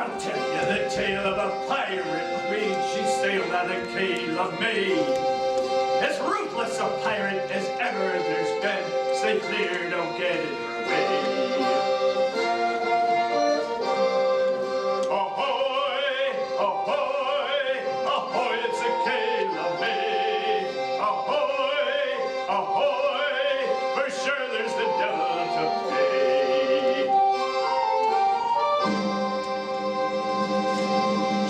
I'll tell you the tale of a pirate queen. She sailed out of Kayla May. As ruthless a pirate as ever there's been. Stay clear, don't get in her way. Ahoy, ahoy, ahoy, it's a Kayla May. Ahoy, ahoy, for sure there's the devil to pay.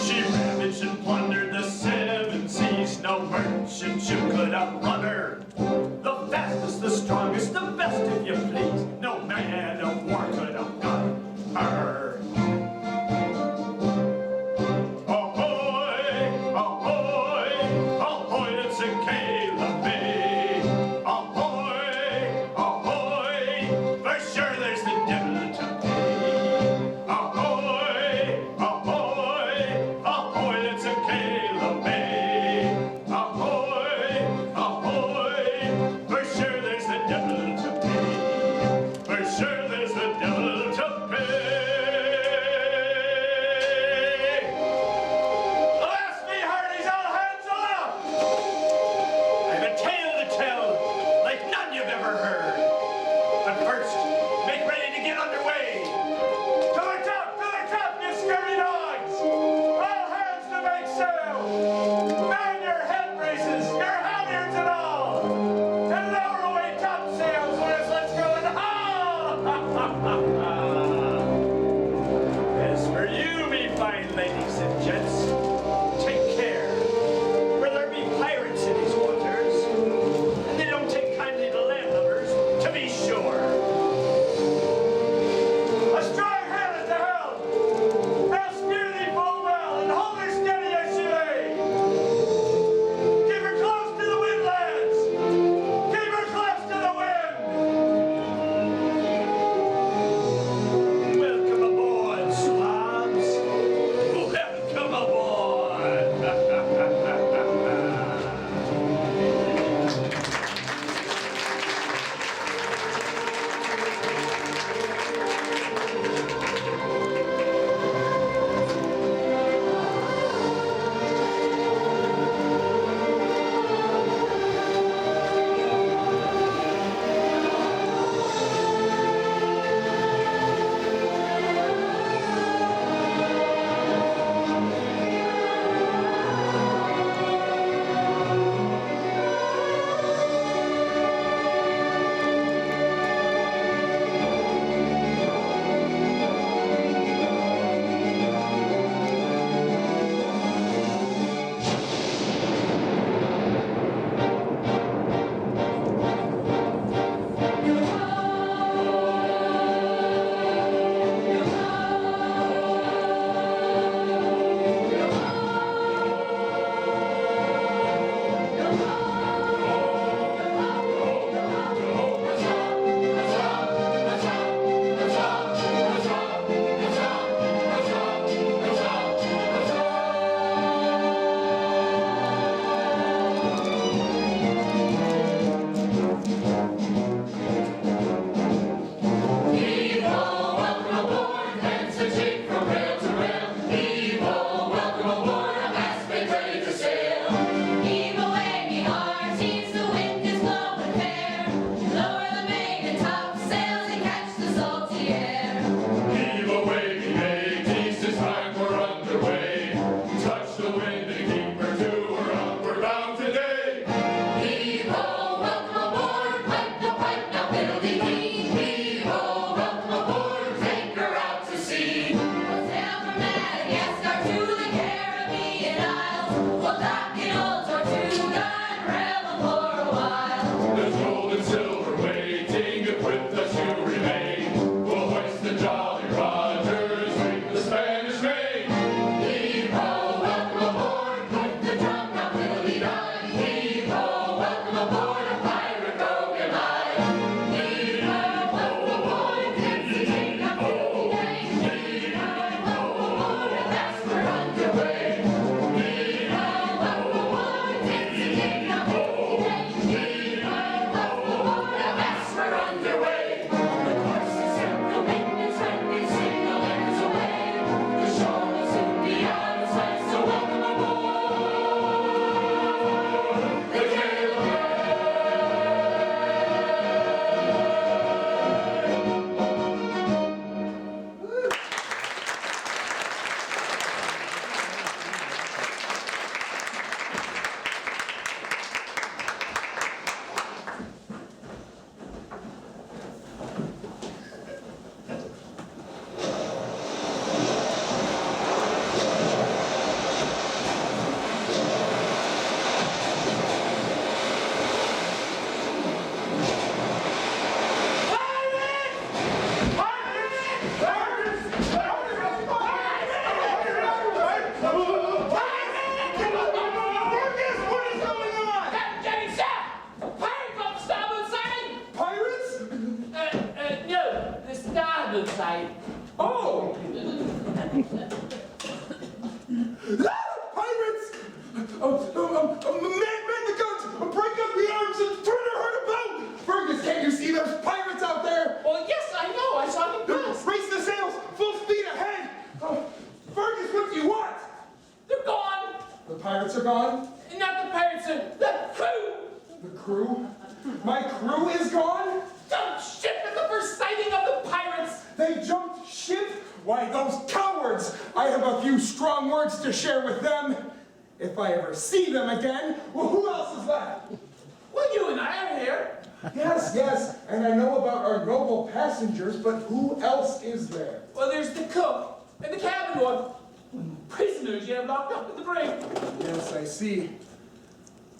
She ravaged and plundered the 7 seas. No merchant ship could outrun her. The fastest, the strongest, the best if you please. No man of war could outgun her. Ahoy, ahoy, ahoy, it's a Kayla May. Ahoy, ahoy, for sure there's the devil to pay. Ahoy, ahoy, ahoy, it's a Kayla May. Ahoy, ahoy. Oh! Pirates! Man the guns! Break up the arms and turn the herd about! Fergus, can't you see there's pirates out there? Well, yes, I know. I saw them pass. Raise the sails! Full speed ahead! Fergus, what do you want? They're gone. The pirates are gone? Not the pirates, the crew. The crew? My crew is gone? Jumped ship at the first sighting of the pirates. They jumped ship? Why, those cowards! I have a few strong words to share with them. If I ever see them again, well, who else is left? Well, you and I are here. Yes, and I know about our noble passengers, but who else is there? Well, there's the cook and the cabin boy. Prisoners you have locked up in the brig. Yes, I see.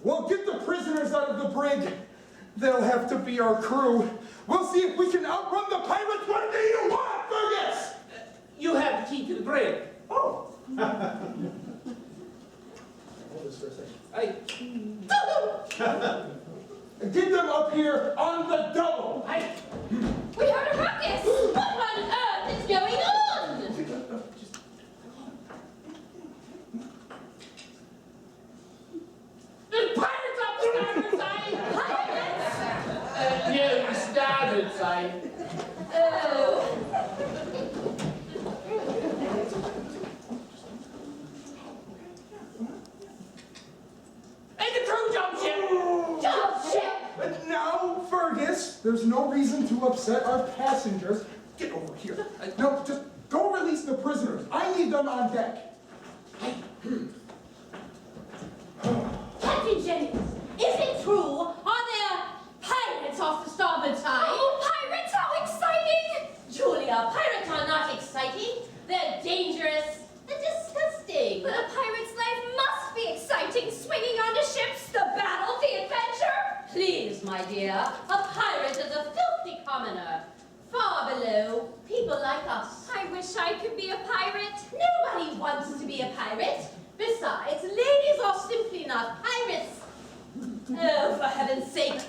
Well, get the prisoners out of the brig. They'll have to be our crew. We'll see if we can outrun the pirates. What do you want, Fergus? You have the key to the brig. Oh. Hold this for a second. Get them up here on the double. We heard a ruckus! What on earth is going on? There's pirates up the starboard side! Pirates? Yeah, the starboard side. Oh. And the crew jumped ship! Jump ship! But now, Fergus, there's no reason to upset our passengers. Get over here. No, just go release the prisoners. I need them on deck. Captain Jennings, is it true? Are there pirates off the starboard side? Oh, pirates! How exciting! Julia, pirates are not exciting. They're dangerous. They're disgusting. But a pirate's life must be exciting, swinging onto ships, the battle, the adventure. Please, my dear, a pirate is a filthy commoner. Far below people like us. I wish I could be a pirate. Nobody wants to be a pirate. Besides, ladies are simply not pirates. Oh, for heaven's sake.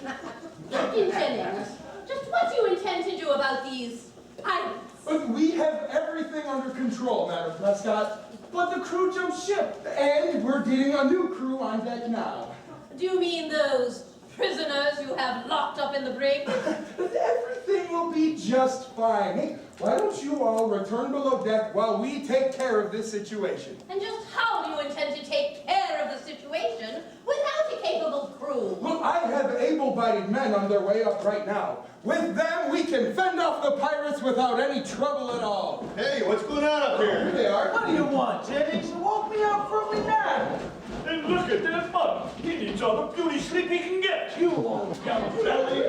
Captain Jennings, just what do you intend to do about these pirates? But we have everything under control, Madam Prescott. But the crew jumped ship, and we're getting a new crew on deck now. Do you mean those prisoners you have locked up in the brig? Everything will be just fine. Hey, why don't you all return below deck while we take care of this situation? And just how do you intend to take care of the situation without a capable crew? Look, I have able-bodied men on their way up right now. With them, we can fend off the pirates without any trouble at all. Hey, what's going on up here? Here they are. What do you want, Jennings? You woke me up from my nap. And look at that mug. He needs all the beauty sleep he can get. You old young belly.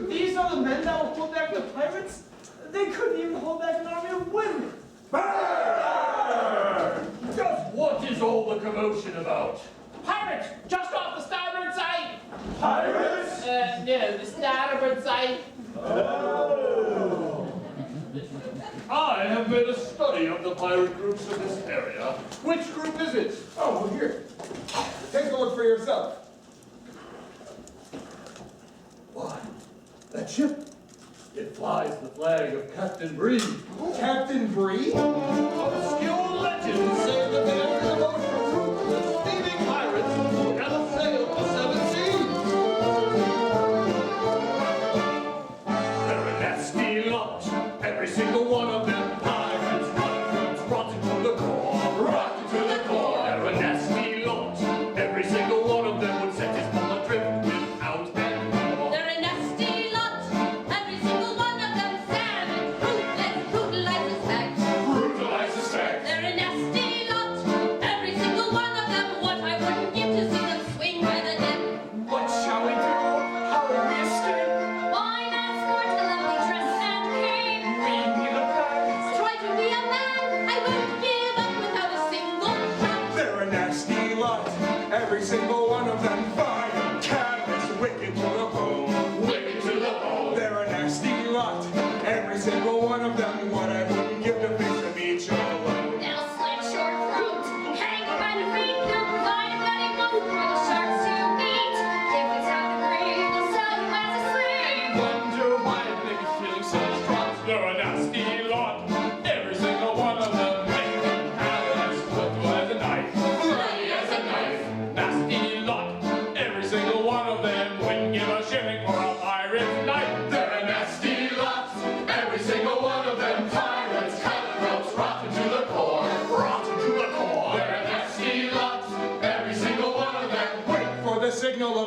These are the men that will hold back the pirates? They couldn't even hold back an army of women. Just what is all the commotion about? Pirates just off the starboard side. Pirates? No, the starboard side. Oh. I have made a study of the pirate groups of this area. Which group is it? Oh, well, here. Take a look for yourself. Why, that ship. It flies the flag of Captain Bree. Captain Bree? Obscure legends say that they are the most ruthless, thieving pirates who ever sailed the seven seas. They're a nasty lot, every single one of them. Pirates, cutthroats, rotten to the core, rotten to the core. They're a nasty lot, every single one of them would set his ball adrift without end more. They're a nasty lot. Every single one of them savage, ruthless, brutal, I suspect.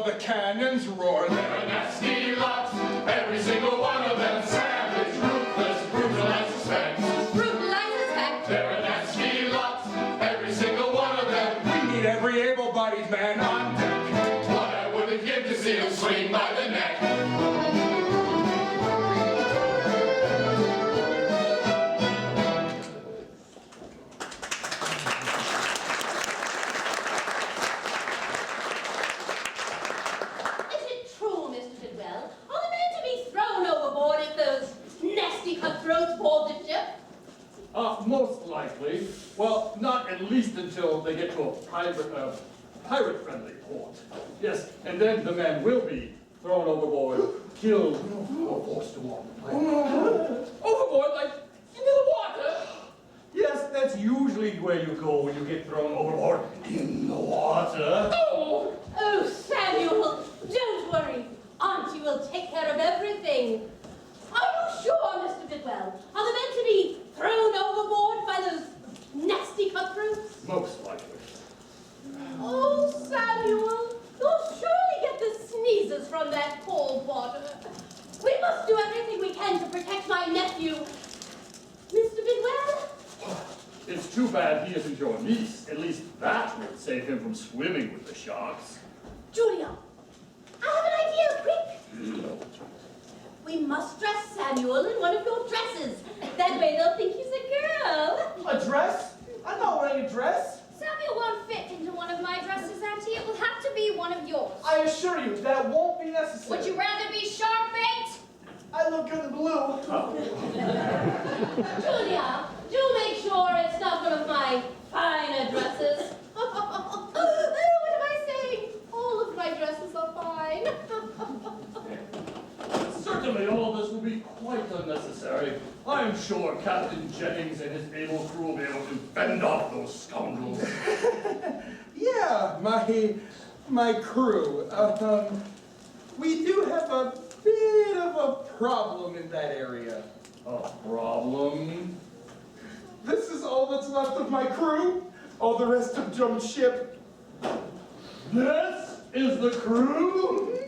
the cannons roar. They're a nasty lot, every single one of them. Savage, ruthless, brutal, I suspect. Brutal, I suspect. They're a nasty lot, every single one of them. We need every able-bodied man on deck. What I wouldn't give to see them swing by the neck. Is it true, Mr. Bidwell? Are the men to be thrown overboard if those nasty cutthroats board the ship? Most likely. Well, not at least until they get to a pirate-friendly port. Yes, and then the men will be thrown overboard, killed, or forced to walk the plank. Overboard, like into the water. Yes, that's usually where you go when you get thrown overboard, in the water. Oh, Oh, Samuel, don't worry. Auntie will take care of everything. Are you sure, Mr. Bidwell? Are the men to be thrown overboard by those nasty cutthroats? Most likely. Oh, Samuel, you'll surely get the sneezes from that cold water. We must do everything we can to protect my nephew. Mr. Bidwell? It's too bad he isn't your niece. At least that would save him from swimming with the sharks. Julia, I have an idea, quick. We must dress Samuel in one of your dresses. That way they'll think he's a girl. A dress? I'm not wearing a dress. Samuel won't fit into one of my dresses, Auntie. It will have to be one of yours. I assure you, that won't be necessary. Would you rather be shark bait? I look good in blue. Julia, do make sure it's not one of my finer dresses. What am I saying? All of my dresses are fine. Certainly all this will be quite unnecessary. I'm sure Captain Jennings and his able crew will be able to fend off those scoundrels. Yeah, my crew. We do have a bit of a problem in that area. A problem? This is all that's left of my crew. All the rest have jumped ship. This is the crew?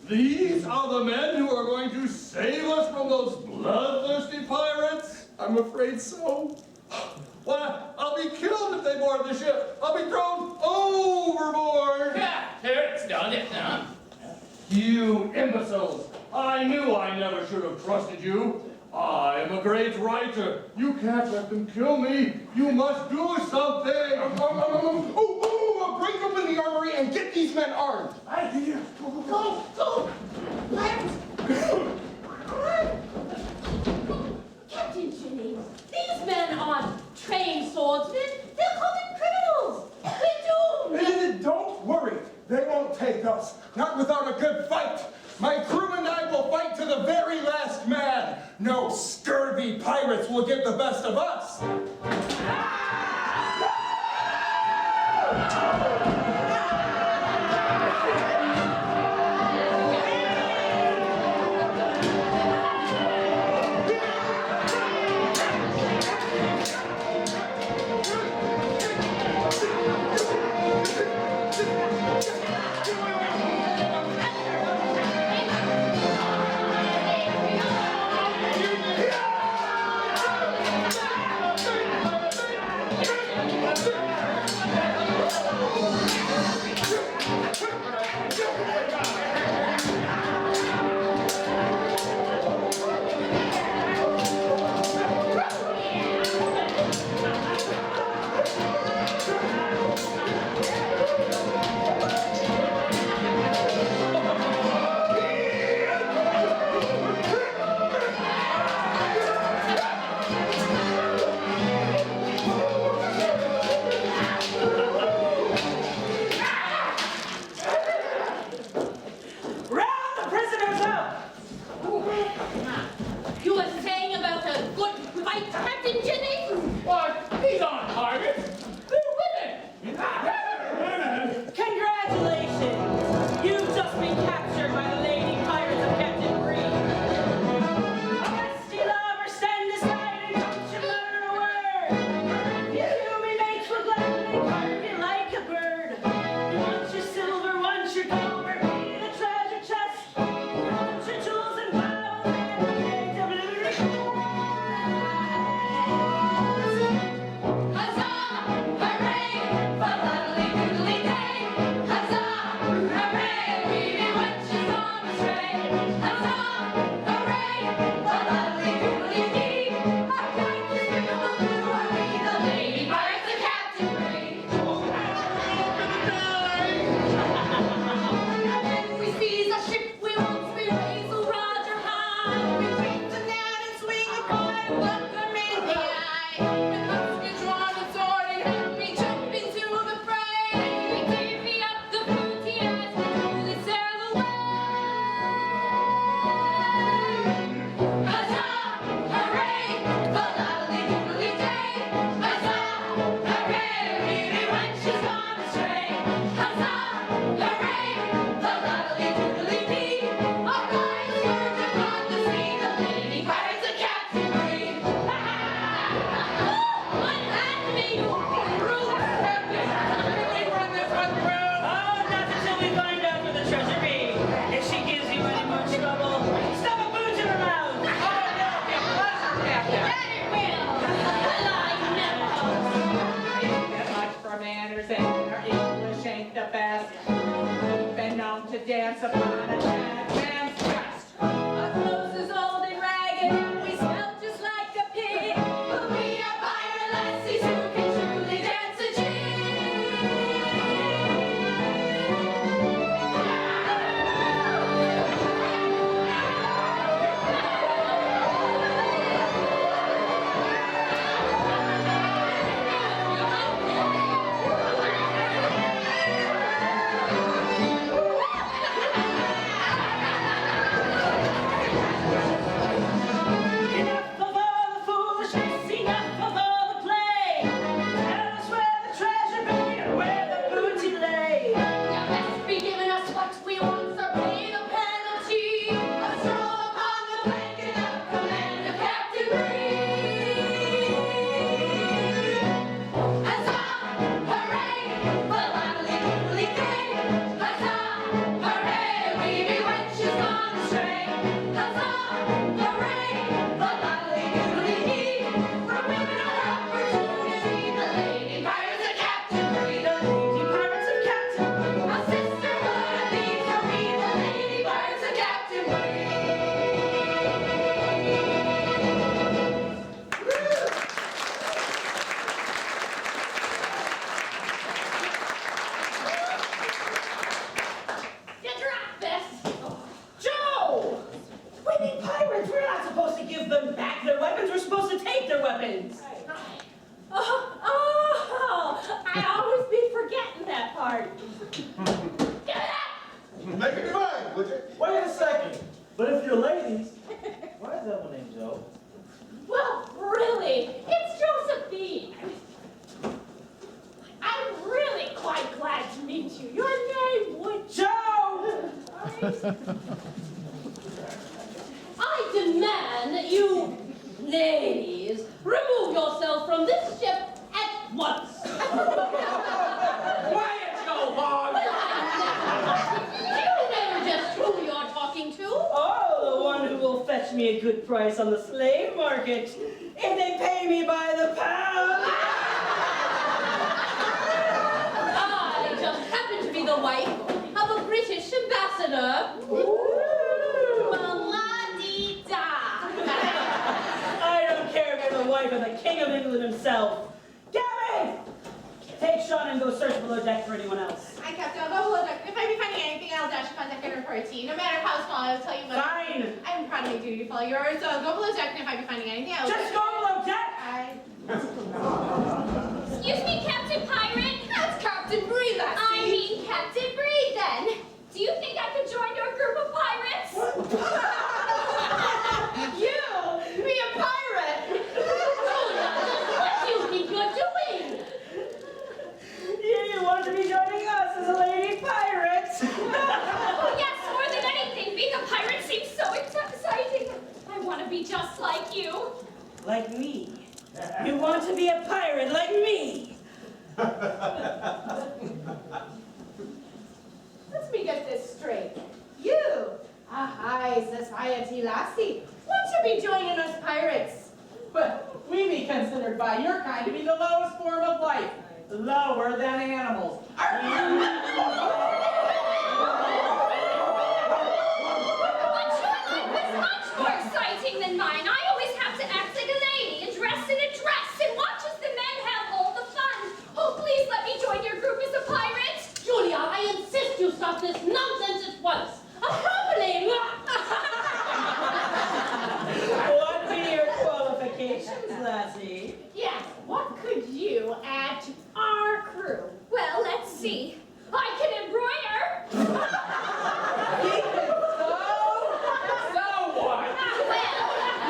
These are the men who are going to save us from those bloodthirsty pirates? I'm afraid so. Why, I'll be killed if they board the ship. I'll be thrown overboard. yeah, here, it's done, it's done. You imbeciles! I knew I never should have trusted you. I am a great writer. You can't let them kill me. You must do something. Break open the armory and get these men armed. Go, go! Captain Jennings, these men aren't trained swordsmen. They're common criminals. We're doomed. Don't worry, they won't take us. Not without a good fight. My crew and I will fight to the very last man. No scurvy pirates will get the best of us. me walking through the Captain, can we run this one through? Oh, not until we find out where the treasure be. If she gives you any more trouble, stuff a boot in her mouth. Oh, that'll be a pleasure, Captain. That it will. Like never. I didn't get much for manners, and her English ain't the best. Been known to dance upon a dead man's breast. Our clothes is old and ragged, and we smell just like a pig. But we are pirate lassies who can truly dance a jig. Enough of all the foolishness, enough of all the play. Tell us where the treasure be and where the booty lay. You best be giving us what we want, or pay the penalty. A stroll upon the plank and the command of Captain Bree. Huzzah, hooray, for lively diddly-day. Huzzah, hooray, we be wenches gone astray. Huzzah, hooray, for lively diddly-dee. For women of opportunity, the lady pirates of Captain Bree. The lady pirates of Captain Bree. A sisterhood of thieves are we, the lady pirates of Captain Bree. You dropped this. Joe! We need pirates. We're not supposed to give them back their weapons. We're supposed to take their weapons. Oh, I always be forgetting that part. Give it up! Make it your mind, would you? Wait a second. But if you're ladies, why is that one named Joe? Well, really, it's Josephine. I'm really quite glad to meet you. Your name would... Joe! I demand that you, ladies, remove yourself from this ship at once. Quiet, Joe Hog! You know just who you're talking to. Oh, the one who will fetch me a good price on the slave market. If they pay me by the pound. I just happen to be the wife of a British ambassador. La-dee-da. I don't care if you're the wife of the King of England himself. Gabby! Take Sean and go search below deck for anyone else. I kept on go look. If I be finding anything, I'll dash a contact and report to you. No matter how small, I'll tell you what. Fine. I'm proud of my duty to follow yours, so I'll go below deck, and if I be finding anything, I'll Just go below deck! Excuse me, Captain Pirate. That's Captain Bree, I lassie. mean Captain Bree, then. Do you think I could join your group of pirates? You be a pirate. What do you think you're doing? You want to be joining us as a lady pirate? Oh, yes, more than anything. Being a pirate seems so exciting. I want to be just like you. Like me. You want to be a pirate like me? Let me get this straight. You, a high society lassie, want to be joining us pirates. But we be considered by your kind to be the lowest form of life. Lower than animals. But you're much more exciting than mine. I always have to act like a lady and dress in a dress and watch as the men have all the fun. Oh, please let me join your group as a pirate. Julia, I insist you stop this nonsense at once. Accompany. What be your qualifications, lassie? Yes, what could you add to our crew? Well, let's see. I can embroider. So what? Well,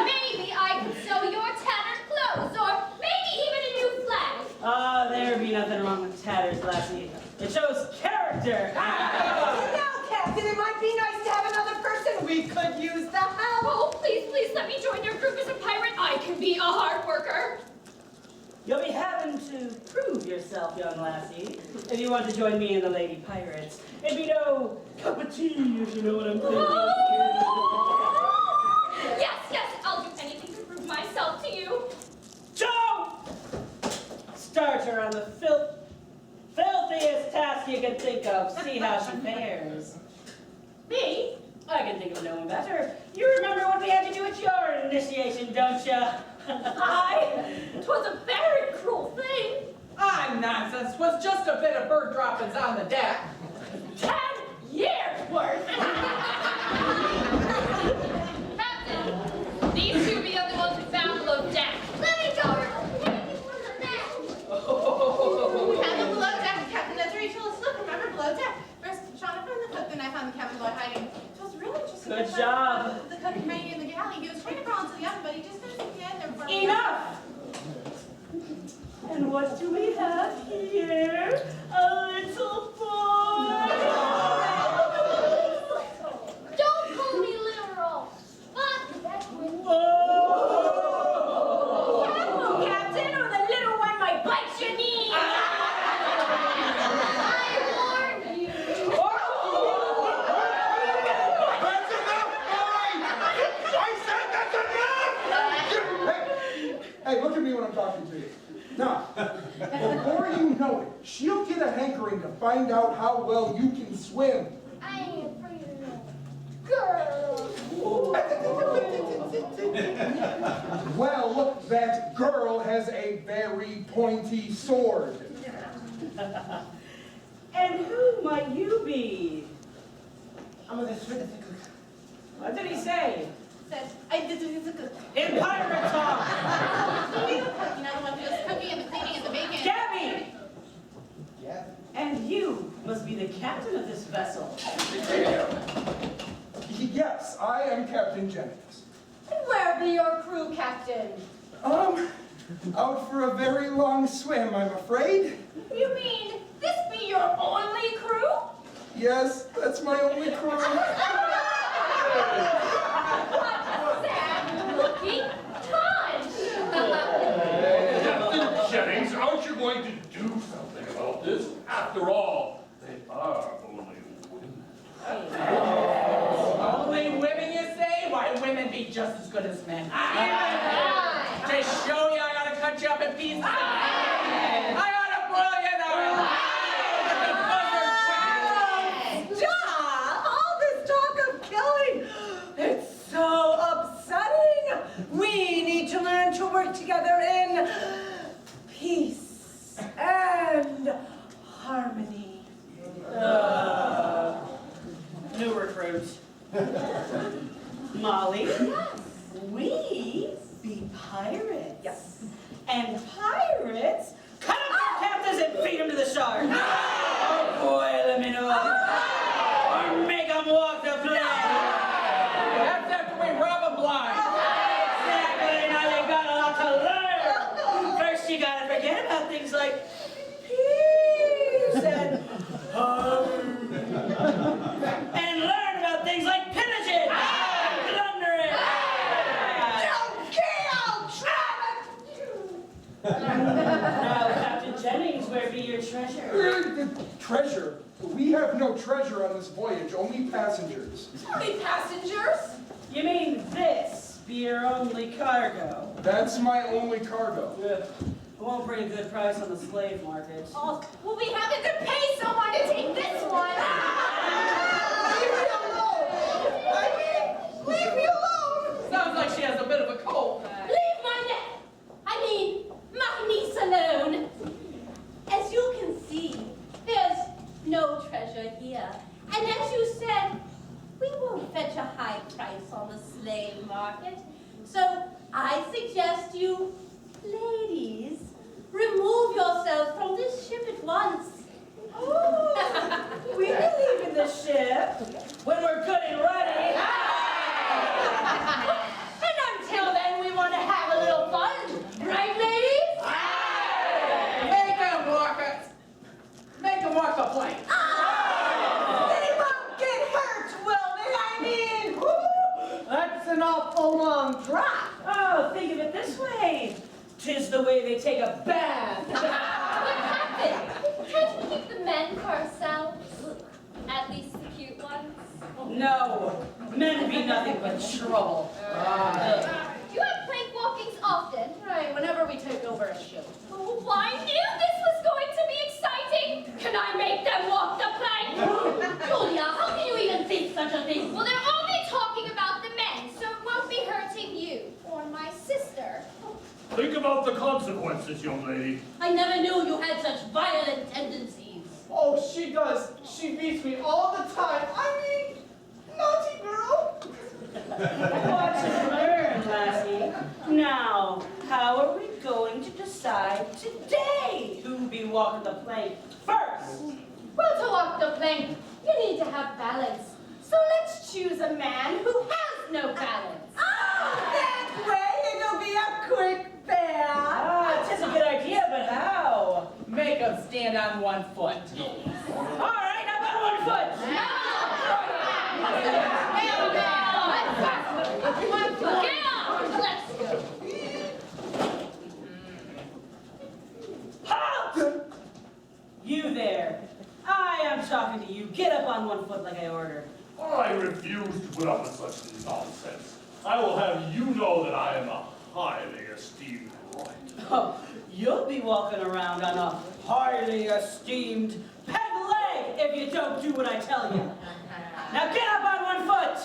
maybe I can sew your tattered clothes, or maybe even a new flag. Ah, there be nothing wrong with tatters, lassie. It shows character. Now, Captain, it might be nice to have another person. We could use the help. Oh, please let me join your group as a pirate. I can be a hard worker. You'll be having to prove yourself, young lassie, if you want to join me and the Lady Pirates. It'd be no cup of tea, if you know what I'm thinking. Yes, I'll do anything to prove myself to you. Joe! Start her on the filthiest task you can think of. See how she fares. Me? I can think of no one better. You remember what we had to do at your initiation, don't you? Aye, 'twas a very cruel thing. Ah, nonsense. 'Twas just a bit of bird droppings on the deck. 10 years worth. Captain, these two be the ones who found below deck. Let me go. We found the below deck, Captain. That's where you told us to look. Remember below deck? First, Sean found the cook, then I found the cabin boy hiding. It was really interesting. Good I found job. The cook remaining in the galley. He was trying to crawl into the oven, but he just couldn't get there before. Enough! And what do we have here? A little boy. Don't call me literal. But Oh! Captain, or the little one might bite your knee. I warned you. That's enough, boy! I said that's enough! Hey, look at me when I'm talking to you. Now, before you know it, she'll get a hankering to find out how well you can swim. I ain't afraid of no girl. Well, that girl has a very pointy sword. And who might you be? I'm gonna swing the cook. What did he say? Said, I did the cook. In pirate talk! You know, the one who was cooking and the cleaning and the baking. Gabby! Yeah. And you must be the captain of this vessel. Yes, I am Captain Jennings. Where be your crew, Captain? Out for a very long swim, I'm afraid. You mean this be your only crew? Yes, that's my only crew. What sad-looking bunch! Captain Jennings, aren't you going to do something about this? After all, they are only women. Only women, you say? Why, women be just as good as men. To show you, I gotta cut you up in pieces. I gotta boil you down. Stop! All this talk of killing! It's so upsetting! We need to learn to work together in peace and harmony. New recruit. Molly? We be pirates. Yes. And pirates cut up their captives and feed them to the sharks. Oh boy, let me know. Or make them walk the plank. That's after we rob them blind. Exactly, now you got a lot to learn. First you gotta forget about things like peace and learn about things like pillaging and plundering. Now, Captain Jennings, where be your treasure? Treasure? We have no treasure on this voyage, only passengers. Only passengers? You mean this be your only cargo? That's my only cargo. It won't bring a good price on the slave market. Oh, we'll be having to pay someone to take this one. Leave me alone! Sounds like she has a bit of a cold. Leave my neck! I mean, my niece alone. As you can see, there's no treasure here. And as you said, we won't fetch a high price on the slave market. So I suggest you, ladies, remove yourself from this ship at once. We believe in but trouble. You have plank walkings often. Right, whenever we take over a ship. Oh, I knew this was going to be exciting. Can I make them walk the plank? Julia, how can you even think such a thing? Well, they're only talking about the men, so it won't be hurting you or my sister. Think about the consequences, young lady. I never knew you had such violent tendencies. Oh, she does. She beats me all the time. I mean, naughty girl. Watch and learn, lassie. Now, how are we going to decide today who'll be walking the plank first? Well, to walk the plank, you need to have balance. So let's choose a man who has no balance. That way it'll be a quick bath. Ah, 'tis a good idea, but how? Make him stand on one foot. All right, how about 1 foot? Get on, let's go. Halt! You there. I am talking to you. Get up on 1 foot like I ordered. I refuse to put up with such nonsense. I will have you know that I am a highly esteemed roy. Oh, you'll be walking around on a highly esteemed peg leg if you don't do what I tell you. Now get up on 1 foot.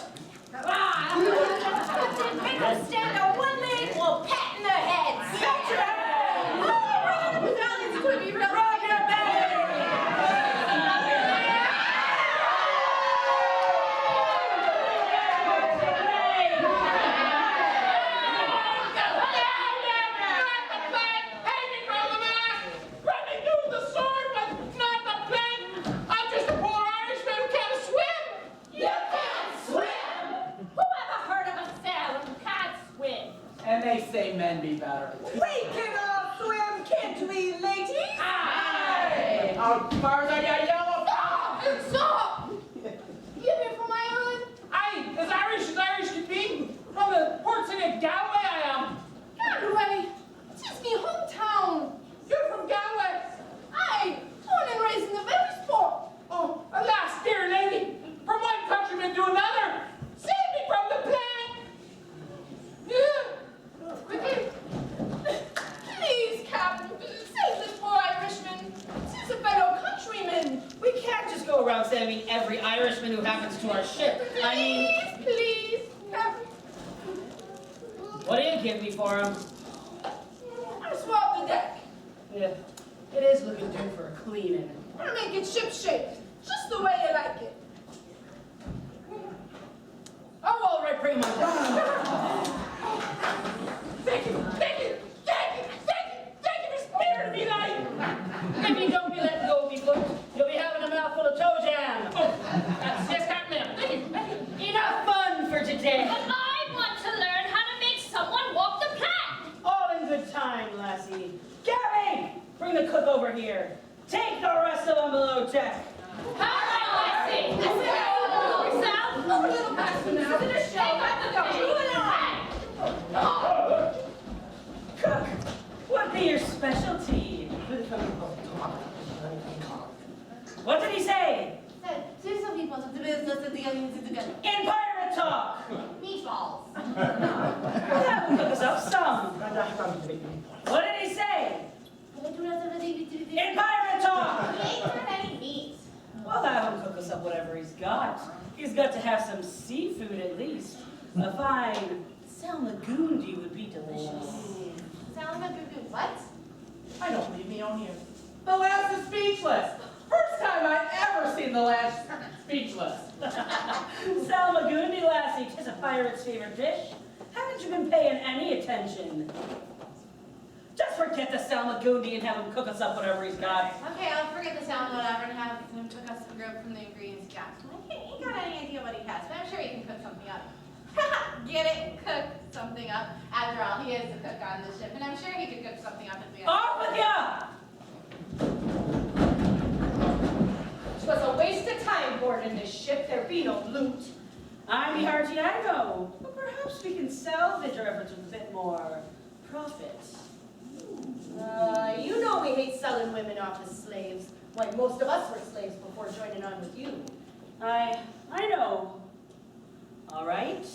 Make them stand on one leg while patting their heads. Set your head. It's going to be real. Rub your belly. And they say men be better. We can all swim, can't we, ladies? Aye! How far are you yellow? Stop! Give me for my own. Aye, as Irish can be. From the port city of Galway I am. Galway, tis me hometown. You're from Galway. Aye, born and raised in the very spot. Oh, alas, dear lady, from one countryman to another, save me from the plague. Yeah. Quickly. Please, Captain, save this poor Irishman. Tis a fellow countryman. We can't just go around saving every Irishman who happens to our ship. I mean, Please, Captain. what do you give me for him? I'll swap the deck. Yeah, it is looking due for a cleaning. I'll make it ship-shape, just the way you like it. Oh, all right, bring him on. Thank you for sparing me life. If you don't be letting go of me foot, you'll be having a mouthful of toe jam. Yes, Captain, ma'am. Thank you. Enough fun for today. But I want to learn how to make someone walk the plank. All in good time, lassie. Gary, bring the cook over here. Take the rest of them below deck. All right, let's see. Sal, a little faster now. This is a show. Cook, what be your specialty? What did he say? Say some people to the business at the end of the gun. In pirate talk. Meatballs. That will cook us up some. What did he say? In pirate talk. He ain't got any meat. Well, have him cook us up whatever he's got. He's got to have some seafood at least. A fine salmagundi would be delicious. Sound like a good what? I don't leave me on here. The lass is speechless. First time I ever seen the lass speechless. Salmagundi, lassie, 'tis a pirate's favorite dish. Haven't you been paying any attention? Just forget the salmagundi and have him cook us up whatever he's got. Okay, I'll forget the sound whatever and have him cook us some grub from the ingredients he got. He ain't got any idea what he has, but I'm sure he can cook something up. Get it? Cook something up. After all, he is the cook on the ship, and I'm sure he could cook something up at the end. Off with ya! Twas a waste of time boarding this ship. There be no loot. I'm hearty, I know. But perhaps we can salvage our efforts with a bit more profit. You know we hate selling women off as slaves. Like most of us were slaves before joining on with you. I know. All right.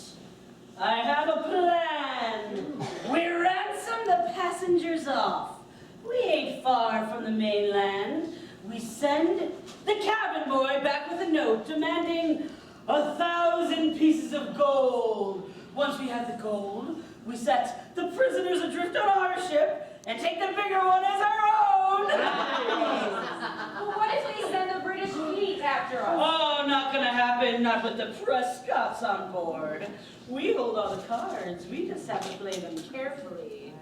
I have a plan. We ransom the passengers off. We ain't far from the mainland. We send the cabin boy back with a note demanding 1,000 pieces of gold. Once we have the gold, we set the prisoners adrift on our ship and take the bigger one as our own. Well, what if we send the British fleet after us? Oh, not gonna happen, not with the Prescotts on board. We hold all the cards, we just have to play them carefully.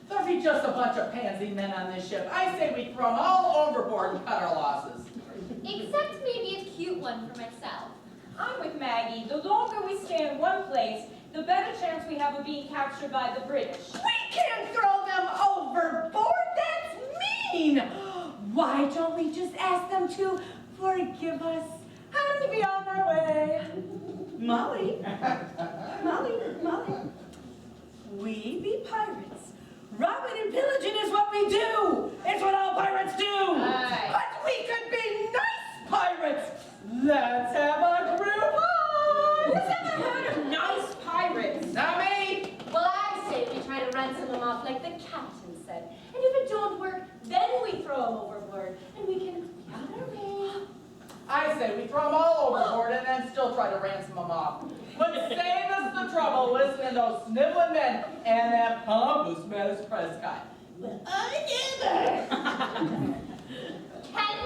There'll be just a bunch of pansy men on this ship. I say we throw them all overboard and cut our losses. Except maybe a cute one for myself. I'm with Maggie. The longer we stay in one place, the better chance we have of being captured by the British. We can't throw them overboard. That's mean. Why don't we just ask them to forgive us and be on our way? Molly, we be pirates. Robbing and pillaging is what we do. It's what all pirates do. But we could be nice pirates. Let's have a group on. Who's ever heard of nice pirates? Not me! Well, I say we try to ransom them off like the captain said. And if it don't work, then we throw them overboard. And we can be on our way. I say we throw them all overboard and then still try to ransom them off. But save us the trouble listening to those sniveling men and that pompous man as Prescott. Can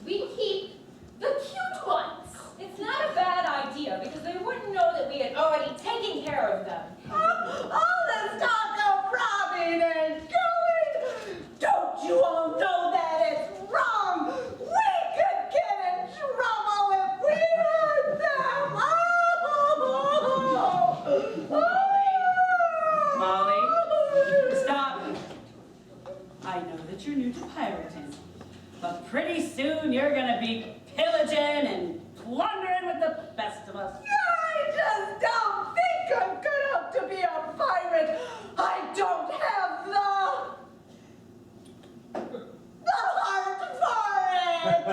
we keep the cute ones? It's not a bad idea because they wouldn't know that we had already taken care of them. All this talk of robbing and killing. Don't you all know that it's wrong? We could get in trouble if we hurt them. Molly, stop. I know that you're new to pirating, but pretty soon you're gonna be pillaging and plundering with the best of us. I just don't think I'm good enough to be a pirate. I don't have the heart for it.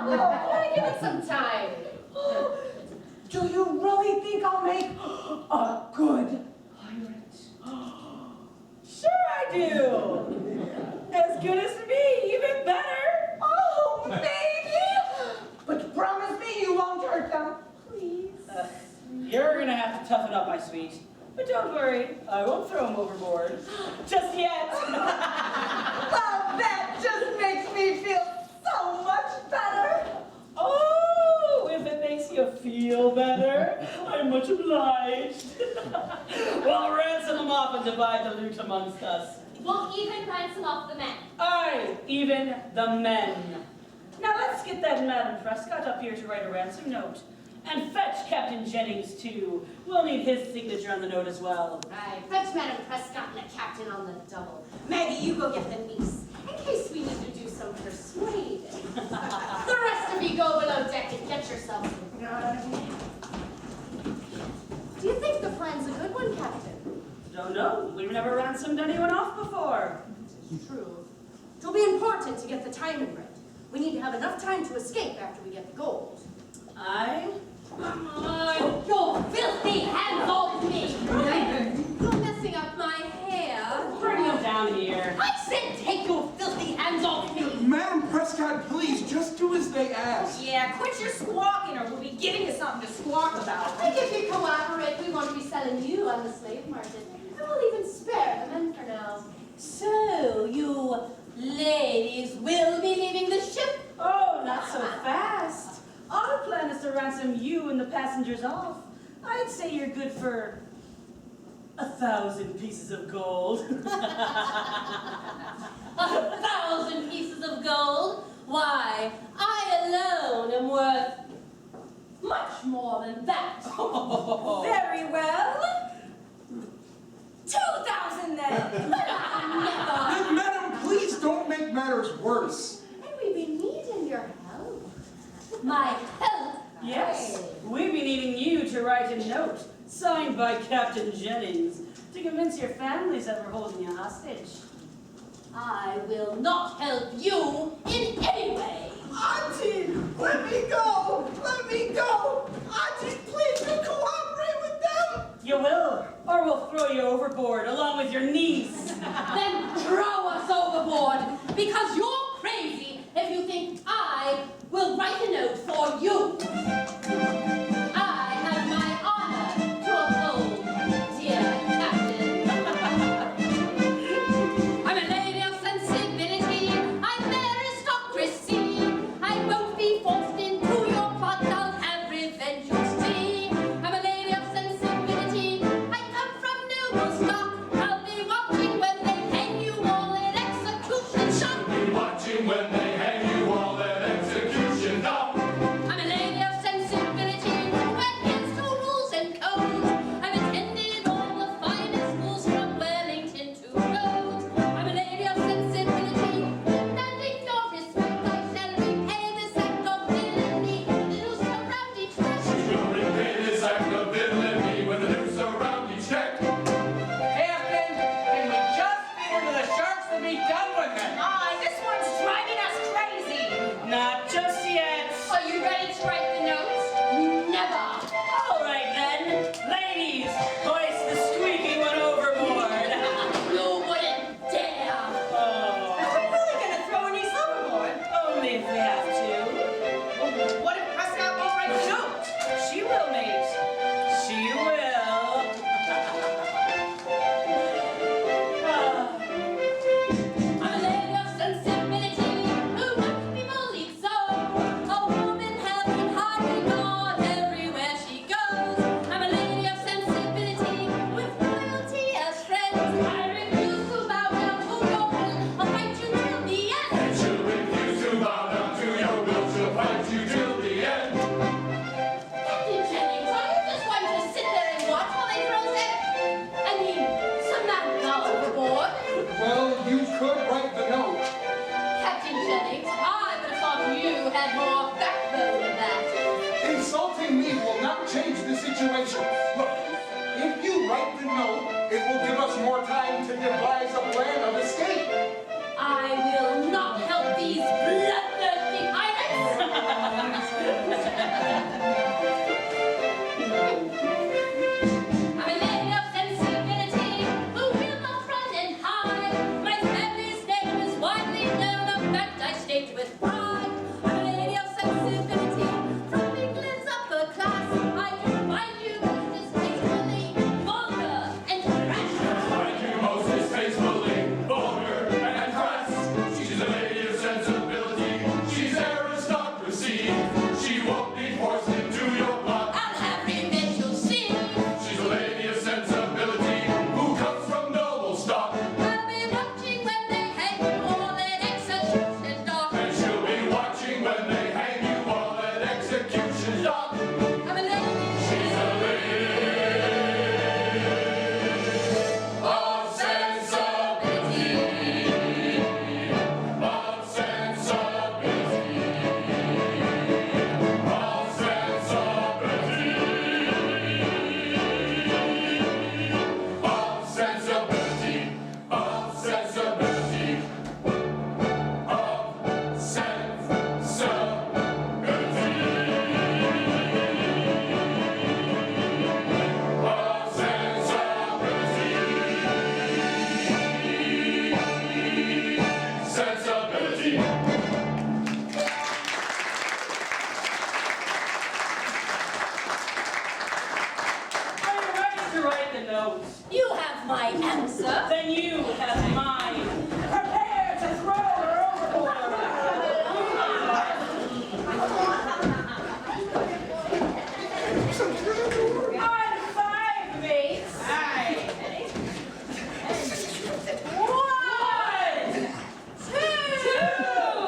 Gotta give it some time. Do you really think I'll make a good pirate? Sure I do. As good as me, even better. Oh, maybe. But promise me you won't hurt them, please. You're gonna have to toughen up, my sweet. But don't worry, I won't throw him overboard. Just yet. Well, that just makes me feel so much better. Oh, if it makes you feel better, I'm much obliged. Well, ransom them off and divide the loot amongst us. We'll even ransom off the men. Aye, even the men. Now let's get that Madam Prescott up here to write a ransom note. And fetch Captain Jennings, too. We'll need his signature on the note as well. Right, fetch Madam Prescott and the captain on the double. Maggie, you go get the niece, in case we need to do some persuading. The rest of you go below deck and get yourselves some. Do you think the plan's a good one, Captain? Don't know. We've never ransomed anyone off before. True. It'll be important to get the timing right. We need to have enough time to escape after we get the gold. Aye? Your filthy hands off me! You're messing up my hair. Bring him down here. I said take your filthy hands off me! Madam Prescott, please, just do as they ask. Yeah, quit your squawking or we'll be giving you something to squawk about. I think if you cooperate, we won't be selling you on the slave market. And we'll even spare the men for now. So, you ladies will be leaving the ship? Oh, not so fast. Our plan is to ransom you and the passengers off. I'd say you're good for 1,000 pieces of gold. 1,000 pieces of gold? Why, I alone am worth much more than that. Very well. 2,000 then. Never. Madam, please don't make matters worse. And we've been needing your help. My help? Yes, we'd be needing you to write a note, signed by Captain Jennings, to convince your families that we're holding you hostage. I will not help you in any way. Auntie, let me go. Let me go. Auntie, please do cooperate with them. You will throw you overboard along with your niece. Then throw us overboard, because you're crazy if you think I will write a note for you. I have my honor to uphold, dear Captain. I'm a lady of sensibility, I'm aristocracy. I won't be forced into your plot, I'll have revenge, you'll see. I'm a lady of sensibility, I come from noble stock. I'll be watching when they hang you all in execution shock. Be watching when they hang you all at execution dock. I'm a lady of sensibility who adheres to rules and codes. I've attended all the finest schools from Wellington to Rhodes. I'm a lady of sensibility, demanding your respect. I shall repay this act of villainy with a noose around each neck. You'll repay this act of villainy with a noose around each neck. Captain, can we just feed her to the sharks and be done with it? This one's driving us crazy. Not just yet. Are you ready to write the notes? Never. All right then, ladies, hoist the squeaky one overboard. You wouldn't dare. Oh, We're really gonna throw a niece overboard. only if we have to. What if Prescott won't write the note? She will, mate. She will. I'm a lady of sensibility who won't be bullied so. A woman held in high regard everywhere she goes. I'm a lady of sensibility with loyalty as friends. I refuse to bow down to your will. I'll fight you till the end. And she'll refuse to bow down to your will. She'll fight you till the end. Captain Jennings, are you just going to sit there and watch while they throw Samantha overboard? Well, you could write the note. Captain Jennings, I would have thought you had more backbone than that. Insulting me will not change the situation. Look, if you write the note, it will give us more time to devise a plan of escape. I will not help these bloodthirsty pirates. I'm a lady of sensibility who will not run and hide. My family's name is widely known, a fact I state with pride. I'm a lady of sensibility from England's upper class. I define you as distastefully vulgar and crass. Find you most distastefully vulgar and crass. She's a lady of sensibility. She's aristocracy. She won't be forced into your plot. I'll have revenge, you'll see. She's a lady of sensibility who comes from noble stock. I'll be watching when they hang you all in execution dock. And she'll be watching when they hang you all at execution dock. I'm a lady. She's a lady of sensibility. Of sensibility. Of sensibility. Of sensibility. Of sensibility. Of sensibility. Are you ready to write the notes? You have my answer. Then you have mine. Prepare to throw her overboard. On 5, mates. One, two,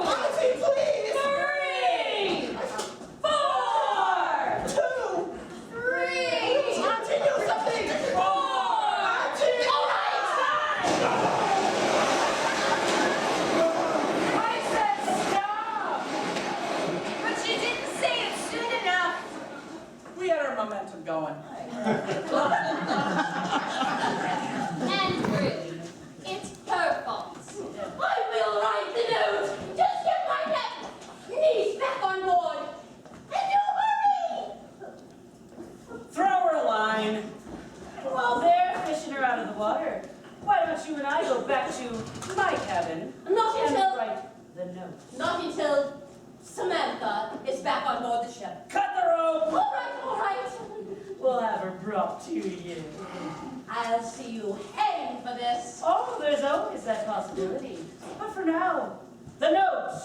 this. Oh, there's always that possibility. But for now, the note.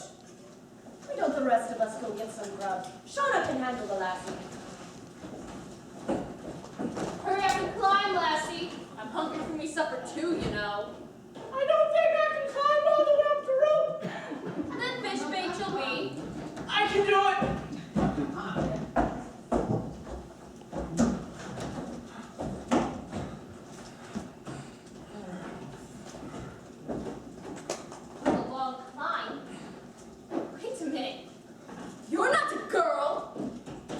Why don't the rest of us go get some grub? Shauna can handle the lassie. Hurry up and climb, lassie. I'm hungry for me supper too, you know. I don't think I can climb all the way up the rope. Then fish bait you'll be. I can do it. A long climb. Wait a minute. You're not a girl.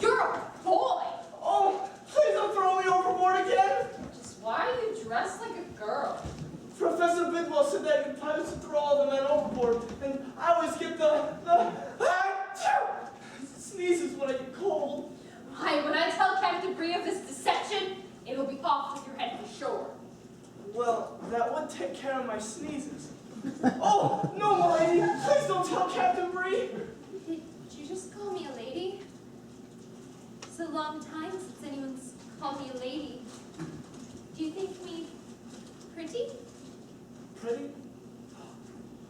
You're a boy. Oh, please don't throw me overboard again. Just why are you dressed like a girl? Professor Bidwell said that you pilots would throw all the men overboard, and I always get the sneezes when I get cold. Why, when I tell Captain Bree of this deception, it'll be off with your head for sure. Well, that would take care of my sneezes. Oh, no, milady, please don't tell Captain Bree. Did you just call me a lady? It's a long time since anyone's called me a lady. Do you think me pretty? Pretty?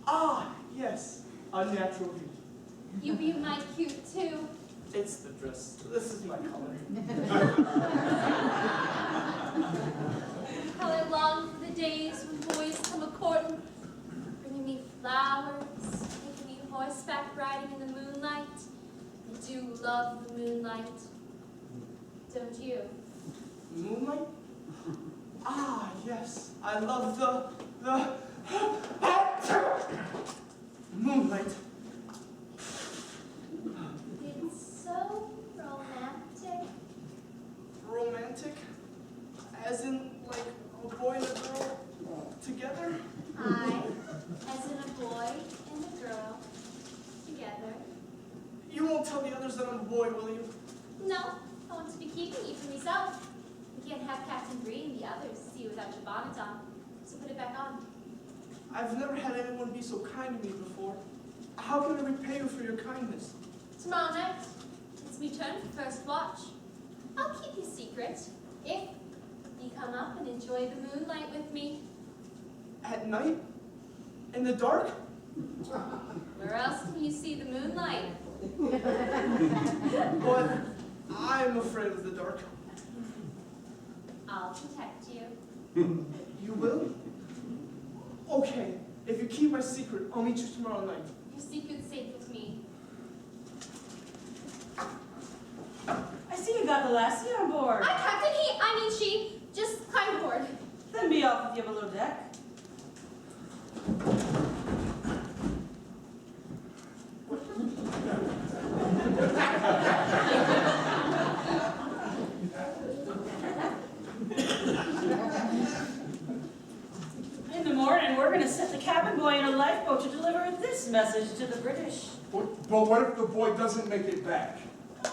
Ah, yes, unnatural beauty. You be my cute too. It's the dress. This is my color. How I long for the days when boys come a-courting, bringing me flowers, taking me horseback riding in the moonlight. I do love the moonlight. Don't you? Moonlight? Ah, yes, I love the moonlight. It's so romantic. Romantic? As in, like, a boy and a girl together? I, as in a boy and a girl, together. You won't tell the others that I'm a boy, will you? No, I want to be keeping you for myself. You can't have Captain Bree and the others see you without your bonnet on, so put it back on. I've never had anyone be so kind to me before. How can I repay you for your kindness? Tomorrow night, it's me turn for first watch. I'll keep you secret if you come up and enjoy the moonlight with me. At night? In the dark? Where else can you see the moonlight? But I'm afraid of the dark. I'll protect you. You will? Okay, if you keep my secret, I'll meet you tomorrow night. Your secret's safe with me. I see you got the lassie on board. Captain, she just climbed aboard. Then be off with you below deck. In the morning, we're going to set the cabin boy in a lifeboat to deliver this message to the British. But what if the boy doesn't make it back?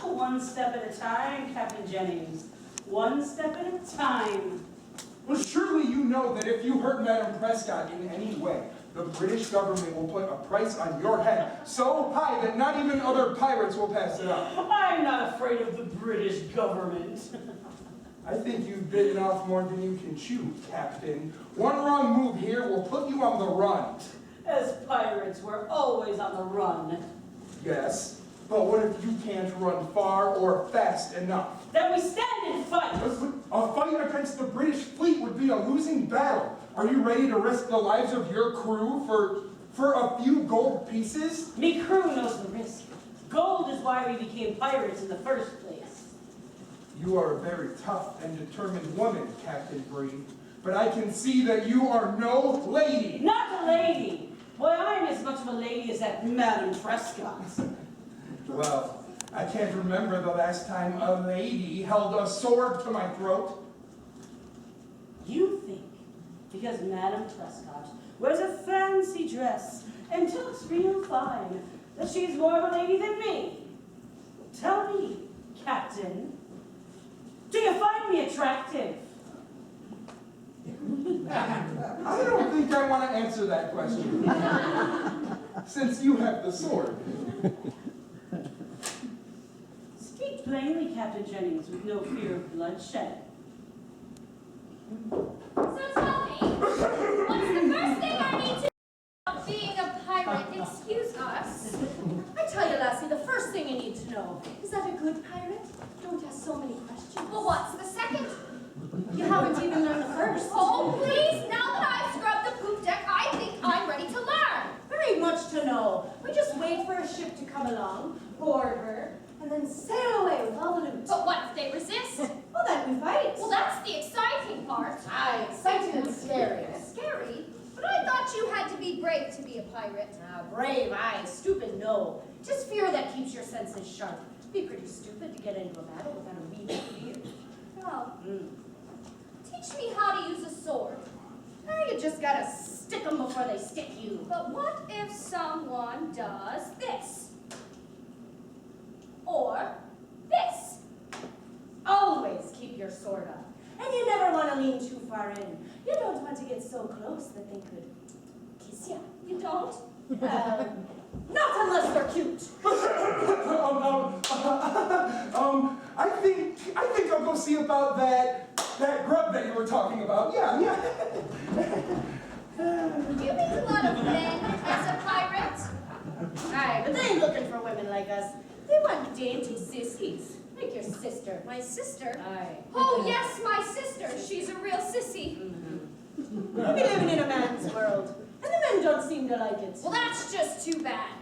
Oh, one step at a time, Captain Jennings. One step at a time. Well, surely you know that if you hurt Madam Prescott in any way, the British government will put a price on your head so high that not even other pirates will pass it up. I'm not afraid of the British government. I think you've bitten off more than you can chew, Captain. One wrong move here will put you on the run. As pirates, we're always on the run. Yes, but what if you can't run far or fast enough? Then we stand and fight. A fight against the British fleet would be a losing battle. Are you ready to risk the lives of your crew for a few gold pieces? Me crew knows the risk. Gold is why we became pirates in the first place. You are a very tough and determined woman, Captain Bree. But I can see that you are no lady. Not a lady. Why, I'm as much of a lady as that Madam Prescott. Well, I can't remember the last time a lady held a sword to my throat. You think because Madam Prescott wears a fancy dress and talks real fine that she's more of a lady than me? Tell me, Captain, do you find me attractive? I don't think I want to answer that question, since you have the sword. Speak plainly, Captain Jennings, with no fear of bloodshed. So tell me, know. Is that a good pirate? Don't ask so many questions. Well, what's the second? You haven't even learned the first. Oh, please, now that I've scrubbed the poop deck, I think I'm ready to learn. There ain't much to know. We just wait for a ship to come along, board her, and then sail away with all the loot. But what if they resist? Well, then we fight. Well, that's the exciting part. Aye, exciting and scary. Scary? But I thought you had to be brave to be a pirate. Ah, brave, aye. Stupid, no. Just fear that keeps your senses sharp. Be pretty stupid to get into a battle without a wee bit of fear. Oh. Teach me how to use a sword. Now you just gotta stick them before they stick you. But what if someone does this? Or this? Always keep your sword up. And you never want to lean too far in. You don't want to get so close that they could kiss you. You don't? Not unless they're cute. I think I'll go see about that grub that you were talking about. Yeah. Do you meet a lot of men as a pirate? Aye, but they ain't looking for women like us. They want dainty sissies, like your sister. My sister? Aye. Oh, yes, my sister. She's a real sissy. You be living in a man's world, and the men don't seem to like it. Well, that's just too bad.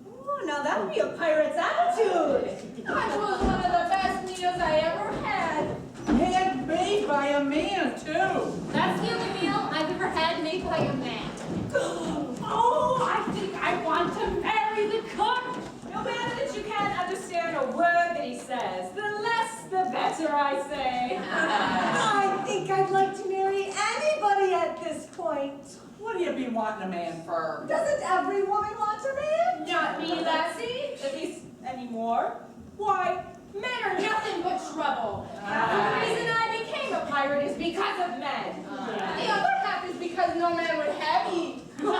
Oh, now that would be a pirate's attitude. That was one of the best meals I ever had. Handmade by a man, too. That's the only meal I've ever had made by a man. Oh, I think I want to marry the cook. No matter that you can't understand a word that he says, the less the better, I say. I think I'd like to marry anybody at this point. What do you be wanting a man for? Doesn't every woman want a man? Not me, lassie. At least anymore. Why, men are nothing but trouble. The reason I became a pirate is because of men. The other half is because no man would have me. You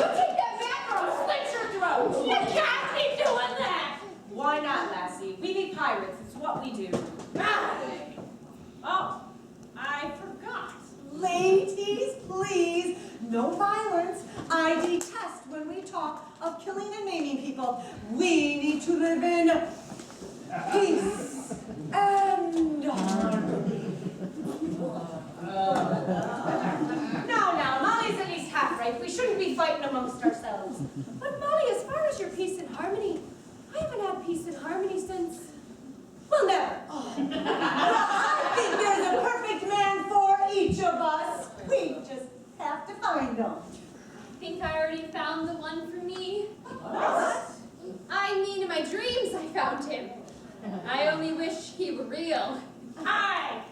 take that man or I'll slit your throat. You can't be doing that. Why not, lassie? We be pirates. It's what we do. Oh, I forgot. Ladies, please, no violence. I detest when we talk of killing and maiming people. We need to live in peace and harmony. Now, Molly's at least half right. We shouldn't be fighting amongst ourselves. But Molly, as far as your peace and harmony, I haven't had peace and harmony since, well, never. Well, I think there's a perfect man for each of us. We just have to find him. I think I already found the one for me. I mean, in my dreams I found him. I only wish he were real. Aye!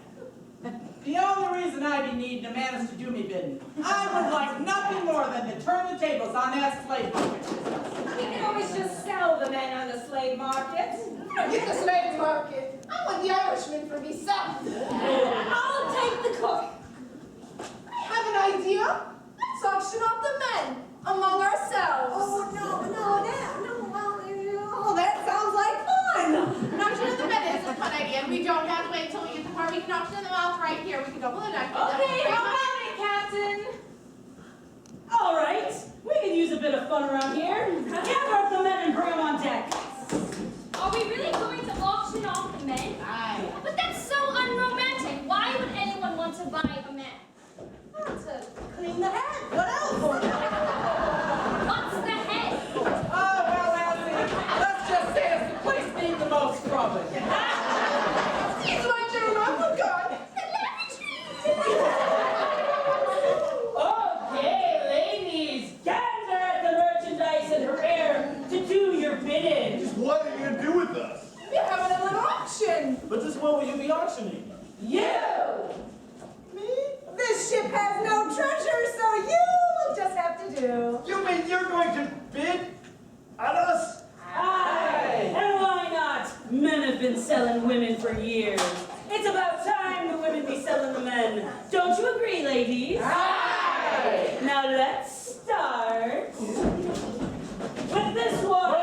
The only reason I be needing a man is to do me bidding. I would like nothing more than to turn the tables on that slave market business. We can always just sell the men on the slave market. Forget the slave market. I want the Irishman for myself. I'll take the cook. I have an idea. Let's auction off the men among ourselves. Oh, that sounds like fun. An auction of the men is a fun idea, and we don't have to wait until we get to part. We can auction them off right here. We can double the deck. Okay, how about it, Captain? All right, we can use a bit of fun around here. Gather up the men and bring them on deck. Are we really going to auction off the men? Aye. But that's so unromantic. Why would anyone want to buy a man? To clean the head. What else? What's the head? Oh, well, Lassie, let's just say it's the place being the most trouble. He's my general. Oh, God. Okay, ladies, gather at the merchandise and prepare to do your bidding. What are you going to do with us? We're having a little auction. But just what will you be auctioning? You! Me? This ship has no treasure, so you just have to do. You mean you're going to bid at us? Aye, and why not? Men have been selling women for years. It's about time the women be selling the men. Don't you agree, ladies? Aye! Now let's start with this one.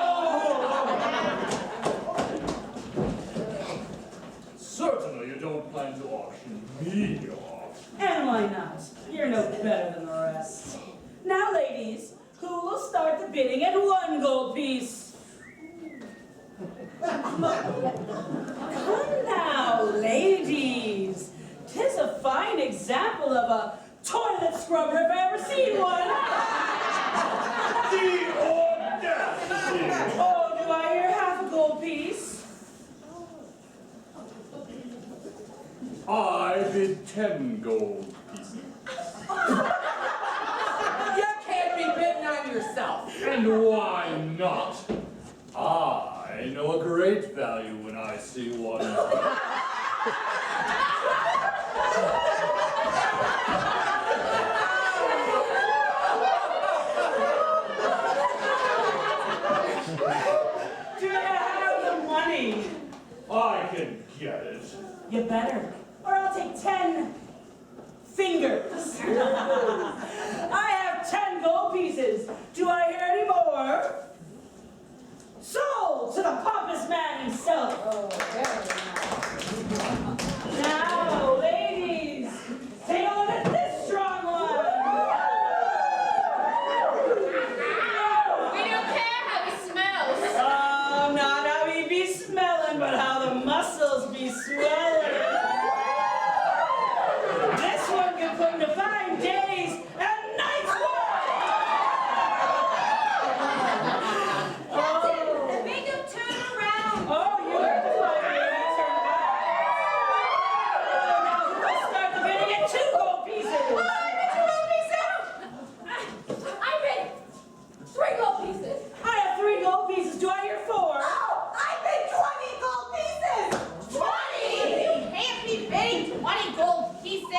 Certainly you don't plan to auction me off. And why not? You're no better than the rest. Now, ladies, who will start the bidding at 1 gold piece? Come now, ladies. 'Tis a fine example of a toilet scrubber if I ever seen one. The audacity! Oh, do I hear half a gold piece? I bid 10 gold pieces. You can't be bidding on yourself. And why not? I know a great value when I see one. Do you have the money? I can get it. You better, or I'll take 10 fingers. I have 10 gold pieces. Do I hear any more? Sold to the pompous man himself. Oh, very nice. Now, ladies, take a look at this strong one. We don't care how he smells. Oh, not how he be smelling, but how the muscles be swelling. This one can put into 5 days and nights work. Captain, make him turn around. Oh, you heard the fire lady turn back. Oh, now we'll start the bidding at 2 gold pieces. I bid 3 gold pieces. I have 3 gold pieces. Do I hear 4? Oh, I bid 20 gold pieces! 20? You can't be bidding 20 gold pieces. I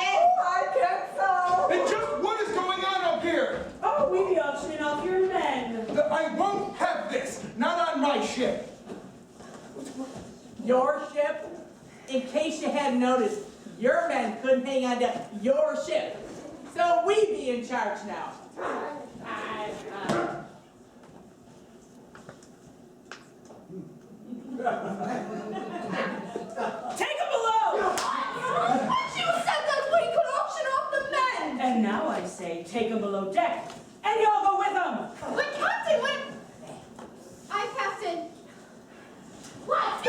guess so. And just what is going on up here? Oh, we be auctioning off your men. I won't have this. Not on my ship. Your ship? In case you hadn't noticed, your men couldn't hang on to your ship. So we be in charge now. Take them below. But you said that we could auction off the men. And now I say, take them below deck, and y'all go with them. But Captain, what? I, Captain. What?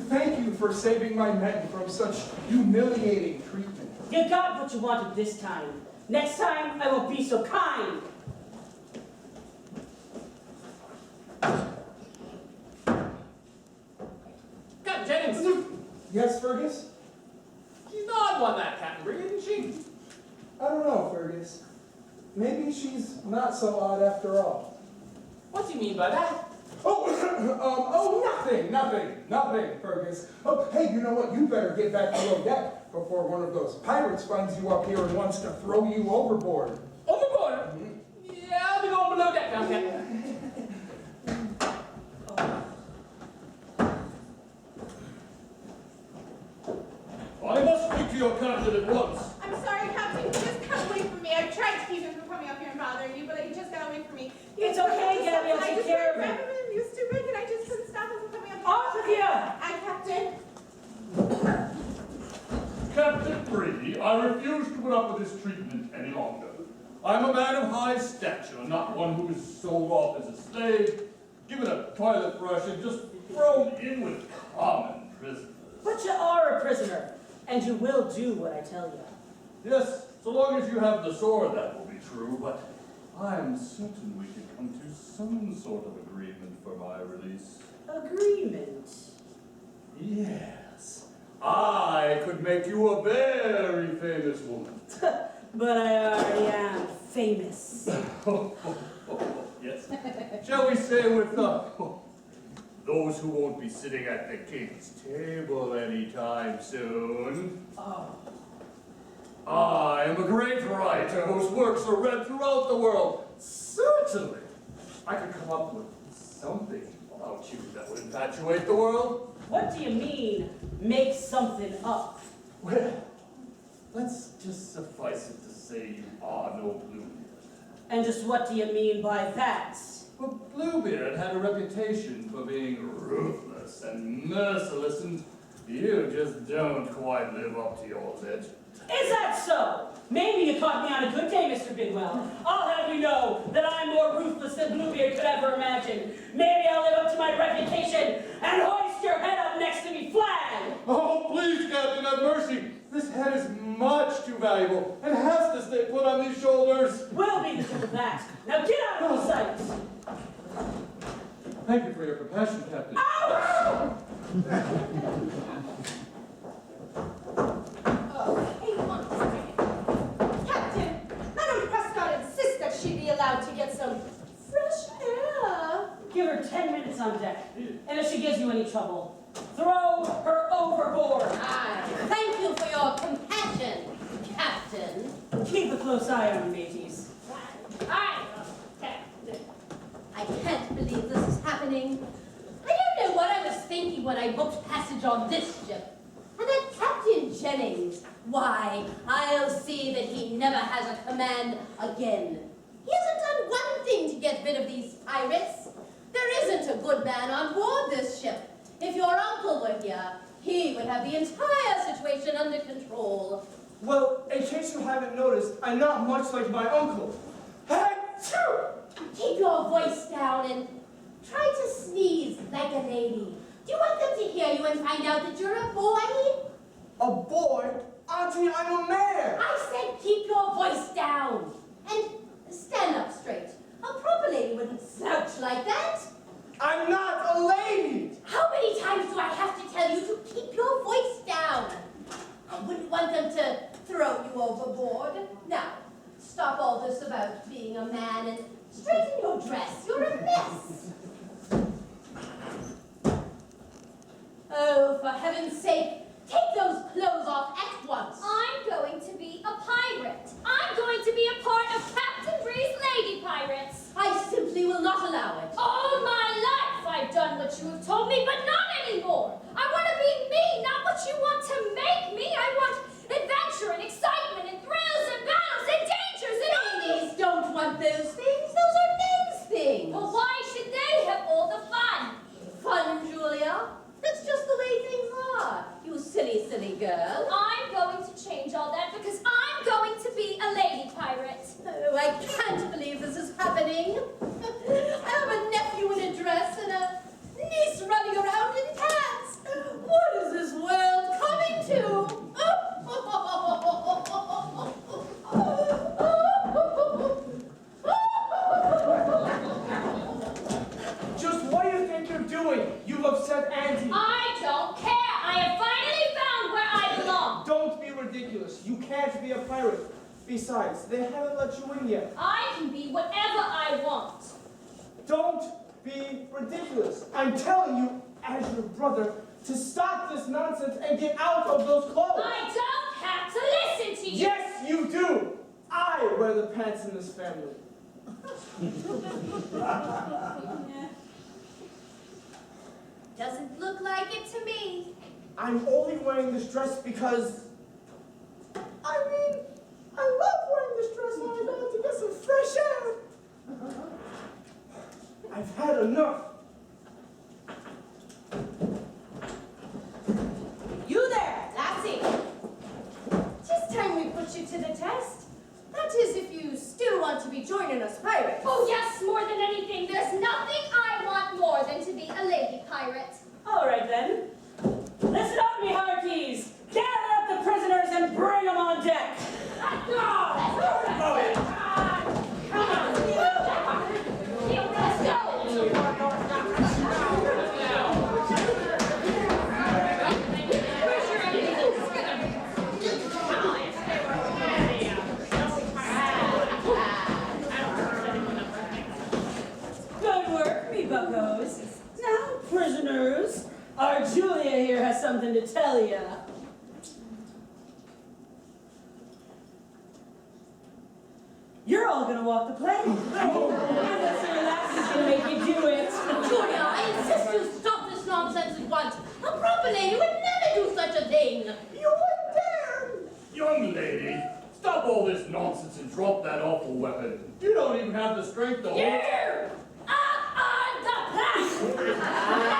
Thank you for saving my men from such humiliating treatment. You got what you wanted this time. Next time, I won't be so kind. Captain Jennings, Yes, Fergus? she's the odd one, that Captain Bree, isn't she? I don't know, Fergus. Maybe she's not so odd after all. What's he mean by that? Nothing, Fergus. Oh, hey, you know what? You better get back below deck before one of those pirates finds you up here and wants to throw you overboard. Overboard? Yeah, I'll be going below deck now, Captain. I must speak to your captain at once. I'm sorry, Captain, you just got away from me. I tried to keep him from coming up here and bothering you, but he just got away from me. It's okay, Gabby, I'll take care of it. He was too big and I just couldn't stop him from coming up here. Off with you! Captain. Captain Bree, I refuse to put up with this treatment any longer. I'm a man of high stature, not one who is sold off as a slave, given a toilet brush, and just thrown in with common prisoners. But you are a prisoner, and you will do what I tell you. Yes, so long as you have the sword, that will be true, but I am certain we can come to some sort of agreement for my release. Agreement. Yes, I could make you a very famous woman. But I already am famous. Yes. Shall we say with those who won't be sitting at the king's table anytime soon? Oh. I am a great writer whose works are read throughout the world. Certainly, I could come up with something about you that would infatuate the world. What do you mean, make something up? Well, let's just suffice it to say you are no Bluebeard. And just what do you mean by that? Well, Bluebeard had a reputation for being ruthless and merciless, and you just don't quite live up to your legend. Is that so? Maybe you caught me on a good day, Mr. Bidwell. I'll have you know that I'm more ruthless than Bluebeard could ever imagine. Maybe I'll live up to my reputation and hoist your head up next to me flag. Oh, please, Captain, have mercy. This head is much too valuable and has to stay put on these shoulders. We'll be the judge of that. Now get out of my sight. Thank you for your compassion, Captain. Ow! Oh, hey, one second. Captain, Madame Prescott insists that she be allowed to get some fresh air. Give her 10 minutes on deck, and if she gives you any trouble, throw her overboard. Aye. Thank you for your compassion, Captain. Keep a close eye on her, mateys. Aye, Captain. I can't believe this is happening. I don't know what I was thinking when I booked passage on this ship. And that Captain Jennings, why, I'll see that he never has a command again. He hasn't done one thing to get rid of these pirates. There isn't a good man on board this ship. If your uncle were here, he would have the entire situation under control. Well, in case you haven't noticed, I'm not much like my uncle. Keep your voice down and try to sneeze like a lady. Do you want them to hear you and find out that you're a boy? A boy? Auntie, I'm a man! I said keep your voice down. And stand up straight. A proper lady wouldn't slouch like that. I'm not a lady! How many times do I have to tell you to keep your voice down? I wouldn't want them to throw you overboard. Now, stop all this about being a man and straighten your dress. You're a mess. Oh, for heaven's sake, take those clothes off at once. I'm going to be a pirate. I'm going to be a part of Captain Bree's lady pirates. I simply will not allow it. All my life I've done what you have told me, but not anymore. I want to be me, not what you want to make me. I want adventure and excitement and thrills and battles and dangers and all these. Ladies don't want those things. Those are men's things. Well, why should they have all the fun? Fun, Julia? That's just the way things are. You silly, silly girl. I'm going to change all that because I'm going to be a lady pirate. Oh, I can't believe this is happening. I have a nephew in a dress and a niece running around in pants. What is this world coming to? Just what do you think you're doing? You've upset Auntie. I don't care. I have finally found where I belong. Don't be ridiculous. You can't be a pirate. Besides, they haven't let you in yet. I can be whatever I want. Don't be ridiculous. I'm telling you, as your brother, to stop this nonsense and get out of those clothes. I don't have to listen to you. Yes, you do. I wear the pants in this family. Doesn't look like it to me. I'm only wearing this dress because, I mean, I love wearing this dress when I go out to get some fresh air. I've had enough. You there, Lassie. Just time we put you to the test. That is, if you still want to be joining us pirates. Oh, yes, more than anything. There's nothing I want more than to be a lady pirate. All right, then. Listen up, me hearties. Gather up the prisoners and bring them on deck. Let's go. Come on. Let's go. Good work, me buckos. Now, prisoners, our Julia here has something to tell ya. You're all gonna walk the plank. Unless your lass is gonna make you do it. Julia, I insist you stop this nonsense at once. A proper lady would never do such a thing. You wouldn't dare! Young lady, stop all this nonsense and drop that awful weapon. You don't even have the strength to hold it. Here! Up on the plank!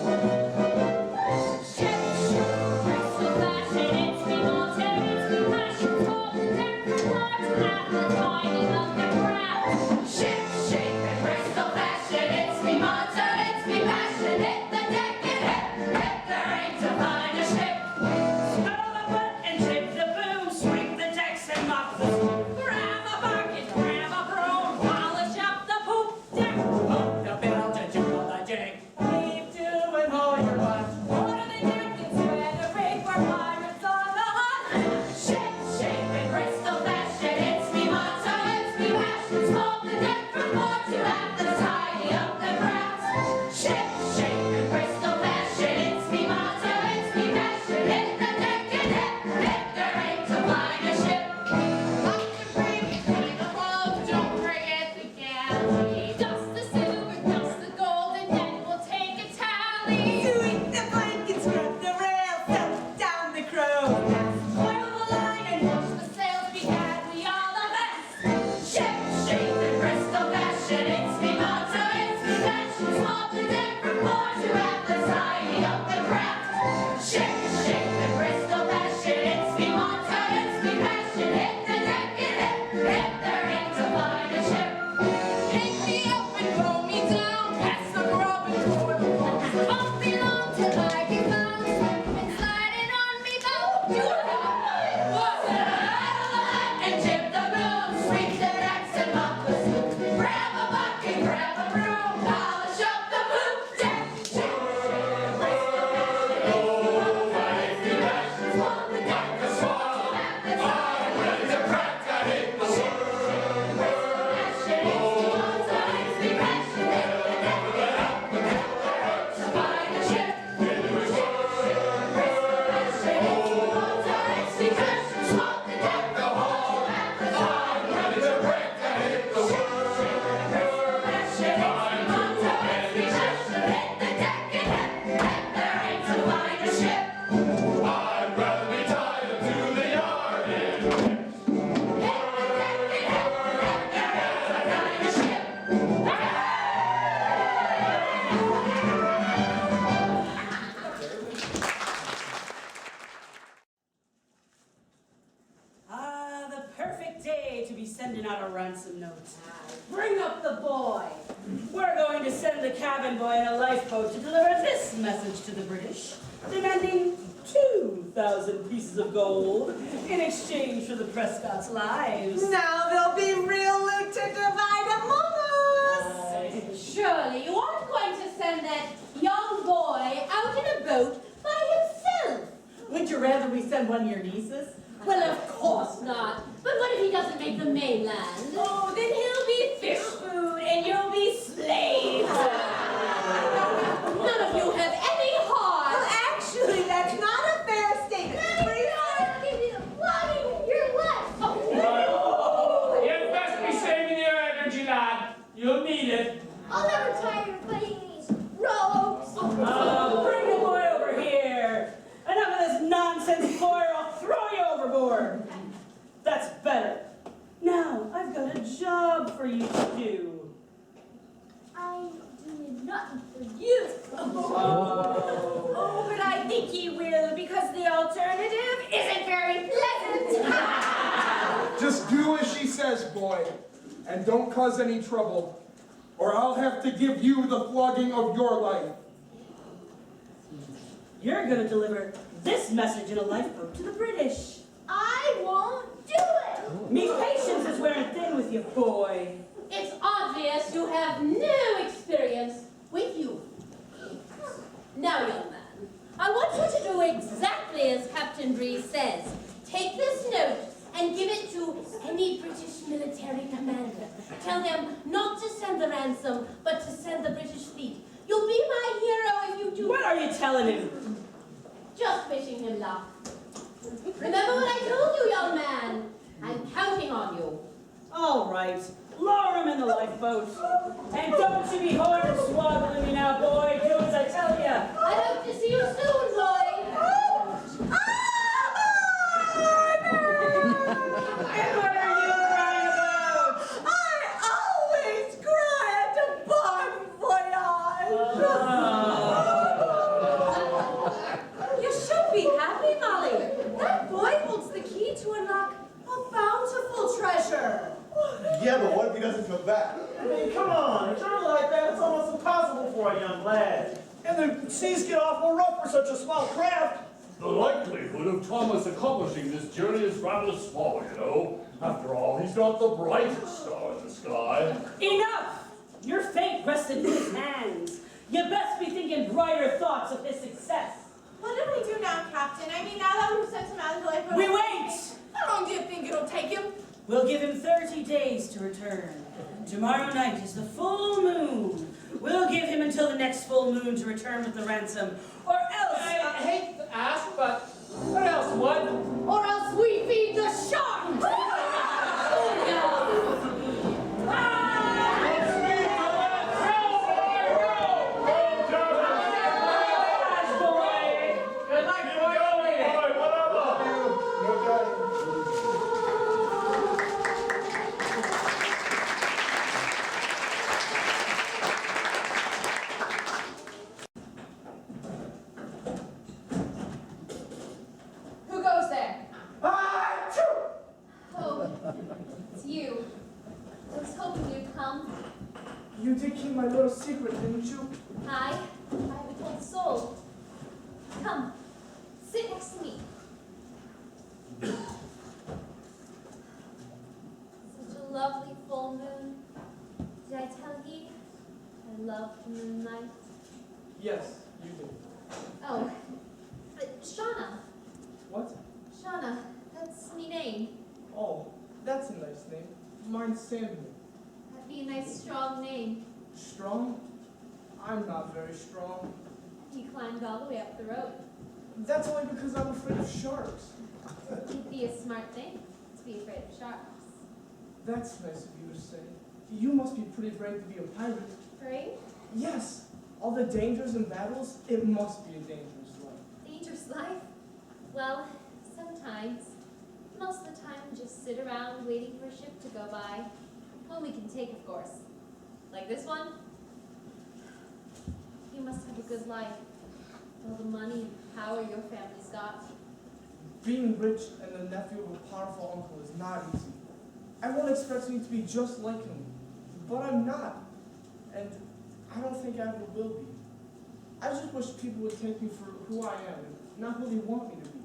cabin boy in a lifeboat to deliver this message to the British, demanding 2,000 pieces of gold in exchange for the Prescott's lives. Now there'll be real loot to divide among us. Surely you aren't going to send that young boy out in a boat by himself. Would you rather we send one of your nieces? Well, of course not. But what if he doesn't make the mainland? Oh, then he'll be fish food and you'll be slaves. None of you have any heart. Well, actually, that's not a fair statement. You'd best be saving your energy, lad. You'll need it. I'll never tire of playing these ropes. Bring the boy over here. Enough of this nonsense, boy, or I'll throw you overboard. That's better. Now, I've got a job for you to do. I'm doing nothing for you. Oh, but I think he will because the alternative isn't very pleasant. Just do as she says, boy, and don't cause any trouble, or I'll have to give you the flogging of your life. You're gonna deliver this message in a lifeboat to the British. I won't do it. Me patience is wearing thin with you, boy. It's obvious you have no experience with you. Now, young man, I want you to do exactly as Captain Bree says. Take this note and give it to any British military commander. Tell them not to send the ransom, but to send the British fleet. You'll be my hero if you do. What are you telling him? Just wishing him luck. Remember what I told you, young man. I'm counting on you. All right, lower him in the lifeboat. And don't you be hornswoggling me now, boy. Do as I tell you. I hope to see you soon, boy. And what are you crying about? I always cry at a bon voyage. You should be happy, Molly. That boy holds the key to unlock a bountiful treasure. Yeah, but what if he doesn't come back? I mean, come on. A journey like that, it's almost impossible for a young lad. And the seas get awful rough for such a small craft. The likelihood of Thomas accomplishing this journey is rather small, you know. After all, he's not the brightest star in the sky. Enough! Your fate rested in his hands. You best be thinking brighter thoughts of his success. What do we do now, Captain? I mean, now that we've sent him out of the lifeboat. We wait! How long do you think it'll take him? We'll give him 30 days to return. Tomorrow night is the full moon. We'll give him until the next full moon to return with the ransom. Or else... I hate to ask, but what else would? Or else we feed the sharks! Good luck, boy. Who goes there? Oh, it's you. I was hoping you'd come. You did keep my little secret, didn't you? I haven't told a soul. Come, sit next to me. Such a lovely full moon. Did I tell you I love the moonlight? Yes, you did. Oh, but Shauna. What? Shauna, that's me name. Oh, that's a nice name. Mine's Samuel. That'd be a nice strong name. Strong? I'm not very strong. He climbed all the way up the rope. That's only because I'm afraid of sharks. It'd be a smart thing to be afraid of sharks. That's nice of you to say. You must be pretty brave to be a pirate. Brave? Yes. All the dangers and battles, it must be a dangerous life. Dangerous life? Well, sometimes. Most of the time, we just sit around waiting for a ship to go by. One we can take, of course. Like this one. You must have a good life. All the money and power your family's got. Being rich and the nephew of a powerful uncle is not easy. Everyone expects me to be just like him, but I'm not. And I don't think I ever will be. I just wish people would take me for who I am, and not who they want me to be.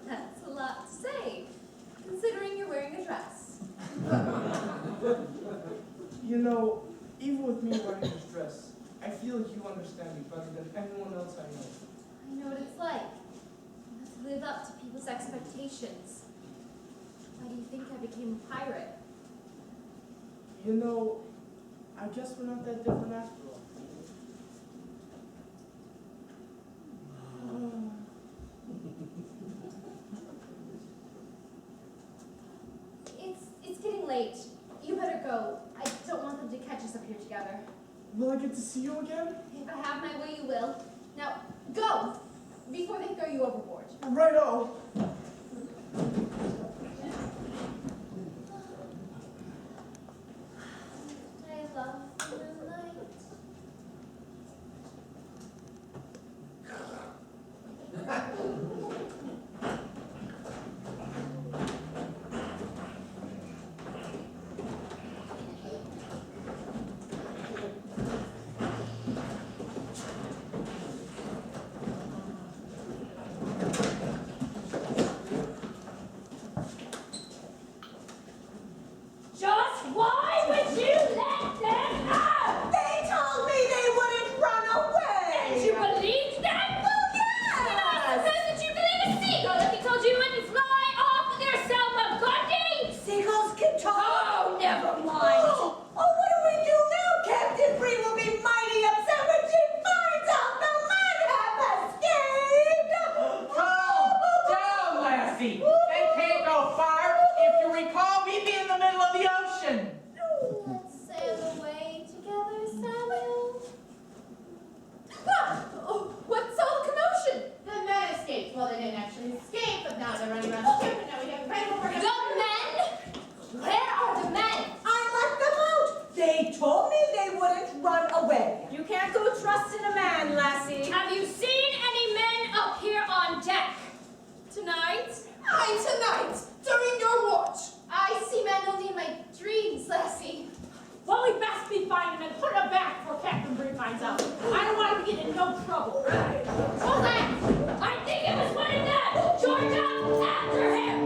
That's a lot to say, considering you're wearing a dress. You know, even with me wearing this dress, I feel like you understand me better than anyone else I know. I know what it's like. You have to live up to people's expectations. Why do you think I became a pirate? You know, I guess we're not that different after all. It's getting late. You better go. I don't want them to catch us up here together. Will I get to see you again? If I have my way, you will. Now, go! Before they throw you overboard. Righto! I love the moonlight. Just why would you let them out? They told me they wouldn't run away. And you believed them? Well, I yes. suppose that you believe a seagull if he told you wouldn't fly off with your Selma-Gundy? Seagulls can talk. Oh, never mind. Oh, what do we do now? Captain Bree will be mighty upset when she finds out the men have escaped. Calm down, lassie. They can't go far. If you recall, we'd be in the middle of the ocean. Let's sail away together, Samuel. Ah! Oh, what's all the commotion? The men escaped. Well, they didn't actually escape, but now they're running around the ship, and now we have right over The men? Where are the men? I let them out. They told me they wouldn't run away. You can't go trust in a man, lassie. Have you seen any men up here on deck? Tonight? Aye, tonight, during your watch. I see men only in my dreams, Lassie. Well, we best be finding them and put them back before Captain Bree finds out. I don't want him to get in no trouble. Hold that! I think it was one of them! Georgia, after him!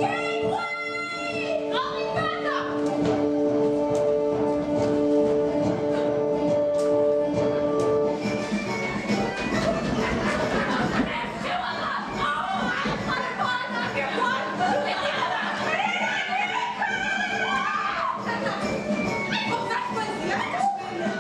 Gangway! Calling back up! There's two of them! Oh, I'm gonna find them here! One, two, and the other! Oh, that was the Irishman.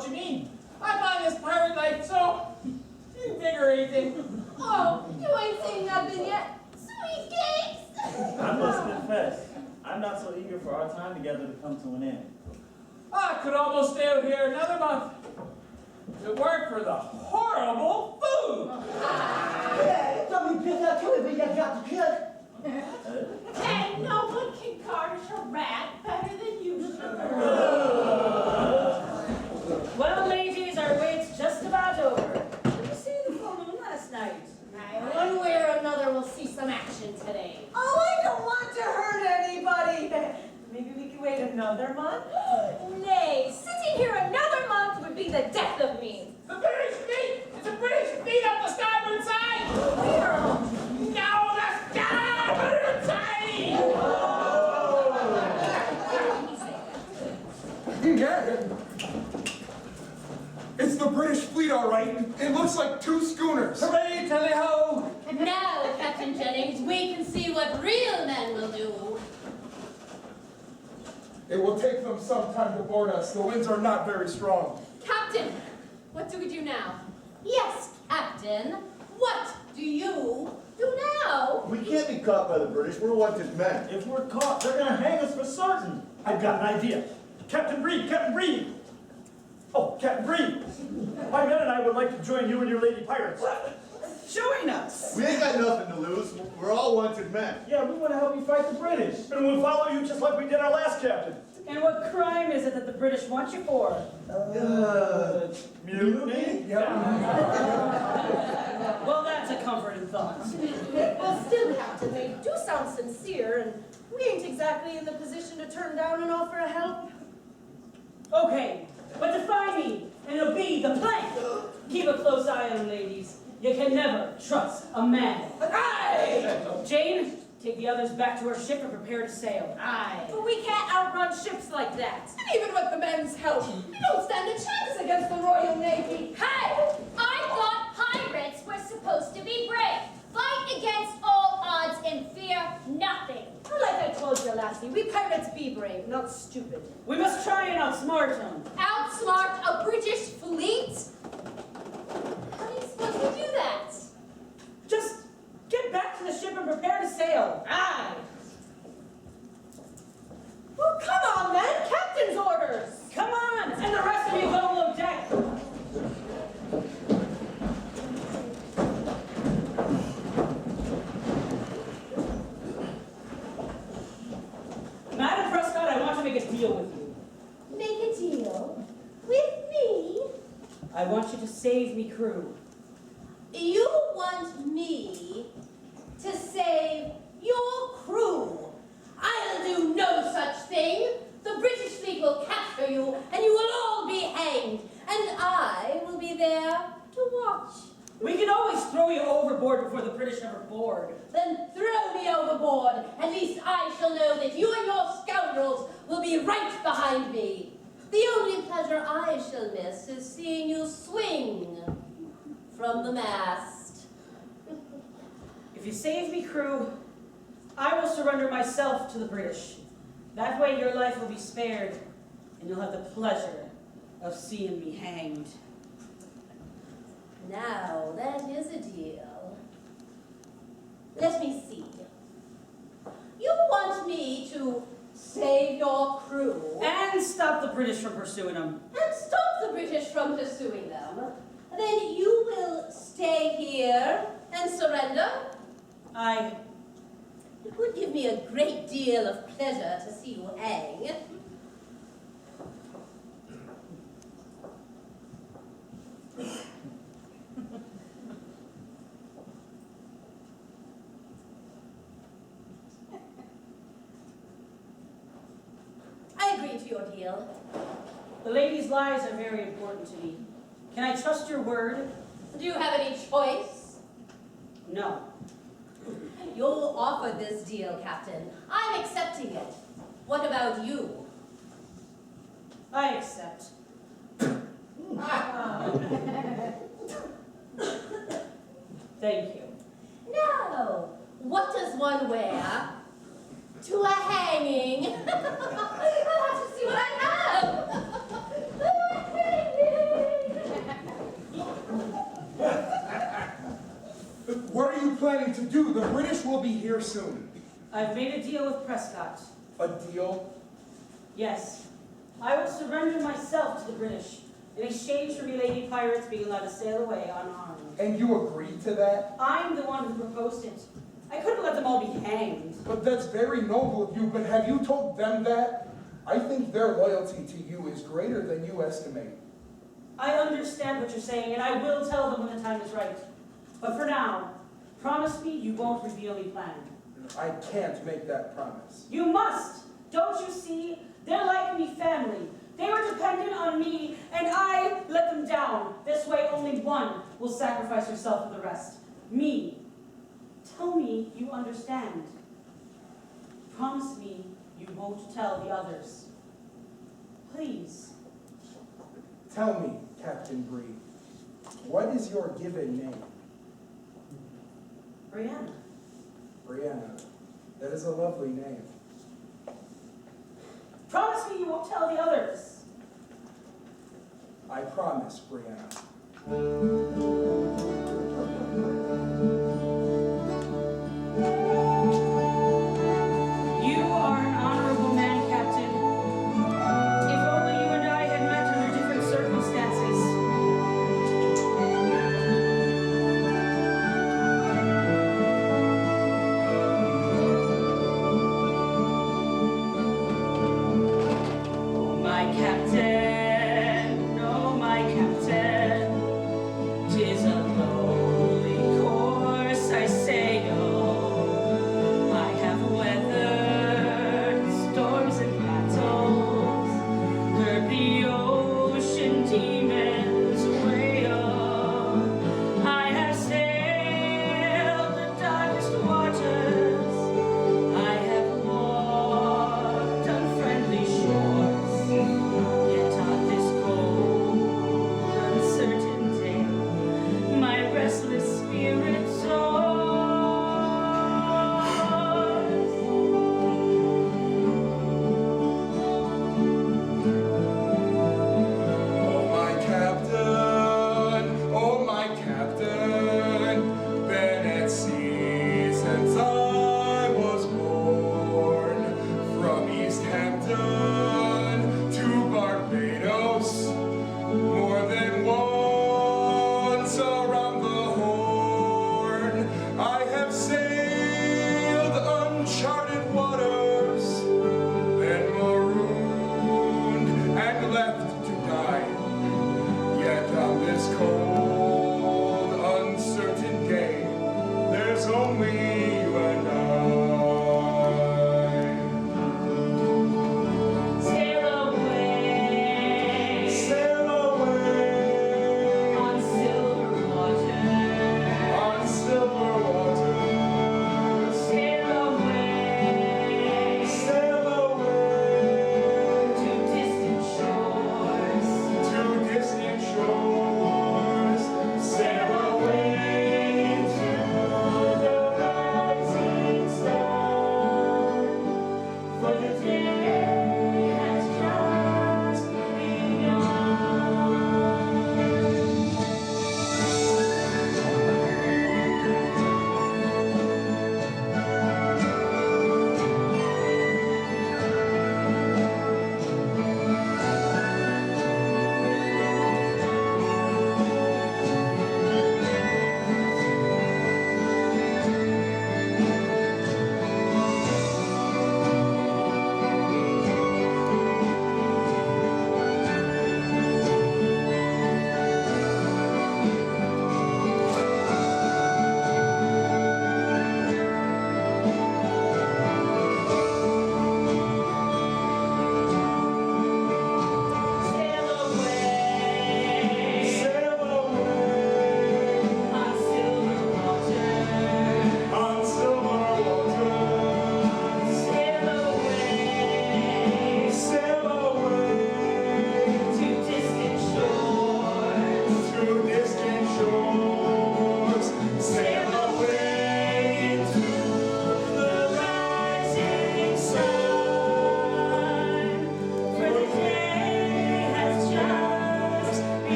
what you mean. I find this pirate life so invigorating. Oh, you ain't seen nothing yet. Sweet cakes! I must confess, I'm not so eager for our time together to come to an end. I could almost stay out here another month. If it weren't for the horrible food. Yeah, don't be pissed out too, but you got to cook. And no one can garnish a rat better than you, sugar. Well, ladies, our wait's just about over. Did you see the full moon last night? One way or another, we'll see some action today. Oh, I don't want to hurt anybody. Maybe we can wait another month? Nay, sitting here another month would be the death of me. The British fleet! It's a British fleet up the starboard side! Where? No, the starboard side! Yeah. It's the British fleet, all right. It looks like 2 schooners. Hooray, tally-ho! Now, Captain Jennings, we can see what real men will do. It will take them some time to board us. The winds are not very strong. Captain, what do we do now? Yes, Captain. What do you do now? We can't be caught by the British. We're wanted men. If we're caught, they're gonna hang us for certain. I've got an idea. Captain Bree, Captain Bree! Oh, Captain Bree! My men and I would like to join you and your lady pirates. Join us. We ain't got nothing to lose. We're all wanted men. Yeah, we want to help you fight the British. And we'll follow you just like we did our last captain. And what crime is it that the British want you for? Mutiny? Well, that's a comforting thought. Well, still, Captain, they do sound sincere, and we ain't exactly in the position to turn down an offer of help. Okay, but defy me, and it'll be the plan. Keep a close eye on them, ladies. You can never trust a man. Aye! Jane, take the others back to her ship and prepare to sail. Aye. But we can't outrun ships like that. And even with the men's help, we don't stand a chance against the Royal Navy. Hey! I thought pirates were supposed to be brave. Fight against all odds and fear nothing. Well, like I told you, lassie, we pirates be brave, not stupid. We must try and outsmart them. Outsmart a British fleet? How are you supposed to do that? Just get back to the ship and prepare to sail. Aye. Well, come on, then. Captain's orders. Come on, and the rest of you go below deck. Madam Prescott, I want to make a deal with you. Make a deal with me? I want you to save me crew. You want me to save your crew? I'll do no such thing. The British fleet will capture you, and you will all be hanged. And I will be there to watch. We can always throw you overboard before the British ever board. Then throw me overboard. At least I shall know that you and your scoundrels will be right behind me. The only pleasure I shall miss is seeing you swing from the mast. If you save me, crew, I will surrender myself to the British. That way your life will be spared, and you'll have the pleasure of seeing me hanged. Now, that is a deal. Let me see. You want me to save your crew? And stop the British from pursuing them. And stop the British from pursuing them? Then you will stay here and surrender? It would give me a great deal of pleasure to see you hang. I agree to your deal. The ladies' lives are very important to me. Can I trust your word? Do you have any choice? No. You offered this deal, Captain. I'm accepting it. What about you? I accept. Thank you. Now, what does one wear to a hanging? I'll have to see what I have. ready to do. The British will be here soon. I've made a deal with Prescott. A deal? Yes. I will surrender myself to the British in exchange for me lady pirates being allowed to sail away unharmed. And you agreed to that? I'm the one who proposed it. I couldn't let them all be hanged. But that's very noble of you, but have you told them that? I think their loyalty to you is greater than you estimate. I understand what you're saying, and I will tell them when the time is right. But for now, promise me you won't reveal any plan. I can't make that promise. You must! Don't you see? They're like me family. They were dependent on me, and I let them down. This way, only one will sacrifice herself for the rest. Me. Tell me you understand. Promise me you won't tell the others. Please. Tell me, Captain Bree, what is your given name? Brianna. Brianna. That is a lovely name. Promise me you won't tell the others. I promise, Brianna. You are an honorable man, Captain. If only you and I had met under different circumstances. Oh, my captain, 'tis a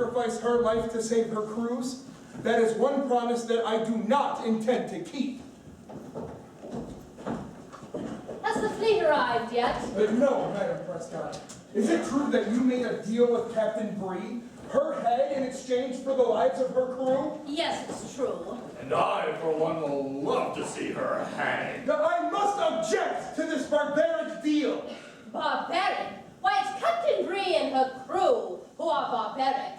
sacrifice her life to save her crews? That is one promise that I do not intend to keep. Has the fleet arrived yet? No, Madam Prescott. Is it true that you made a deal with Captain Bree, her head, in exchange for the lives of her crew? Yes, it's true. And I, for one, will love to see her hanged. Now, I must object to this barbaric deal. Barbaric? Why, it's Captain Bree and her crew who are barbaric.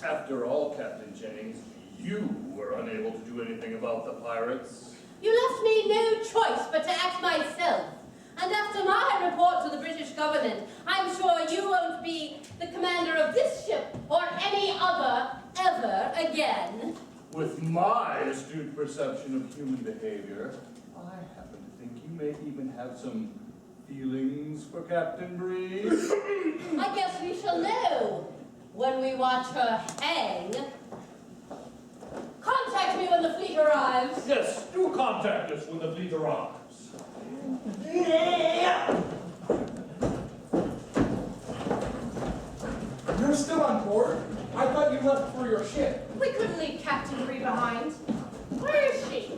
After all, Captain Jennings, you were unable to do anything about the pirates. You left me no choice but to act myself. And after my report to the British government, I'm sure you won't be the commander of this ship or any other ever again. With my astute perception of human behavior, I happen to think you may even have some feelings for Captain Bree. I guess we shall know when we watch her hang. Contact me when the fleet arrives. Yes, do contact us when the fleet arrives. You're still on board? I thought you left for your ship. We couldn't leave Captain Bree behind. Where is she?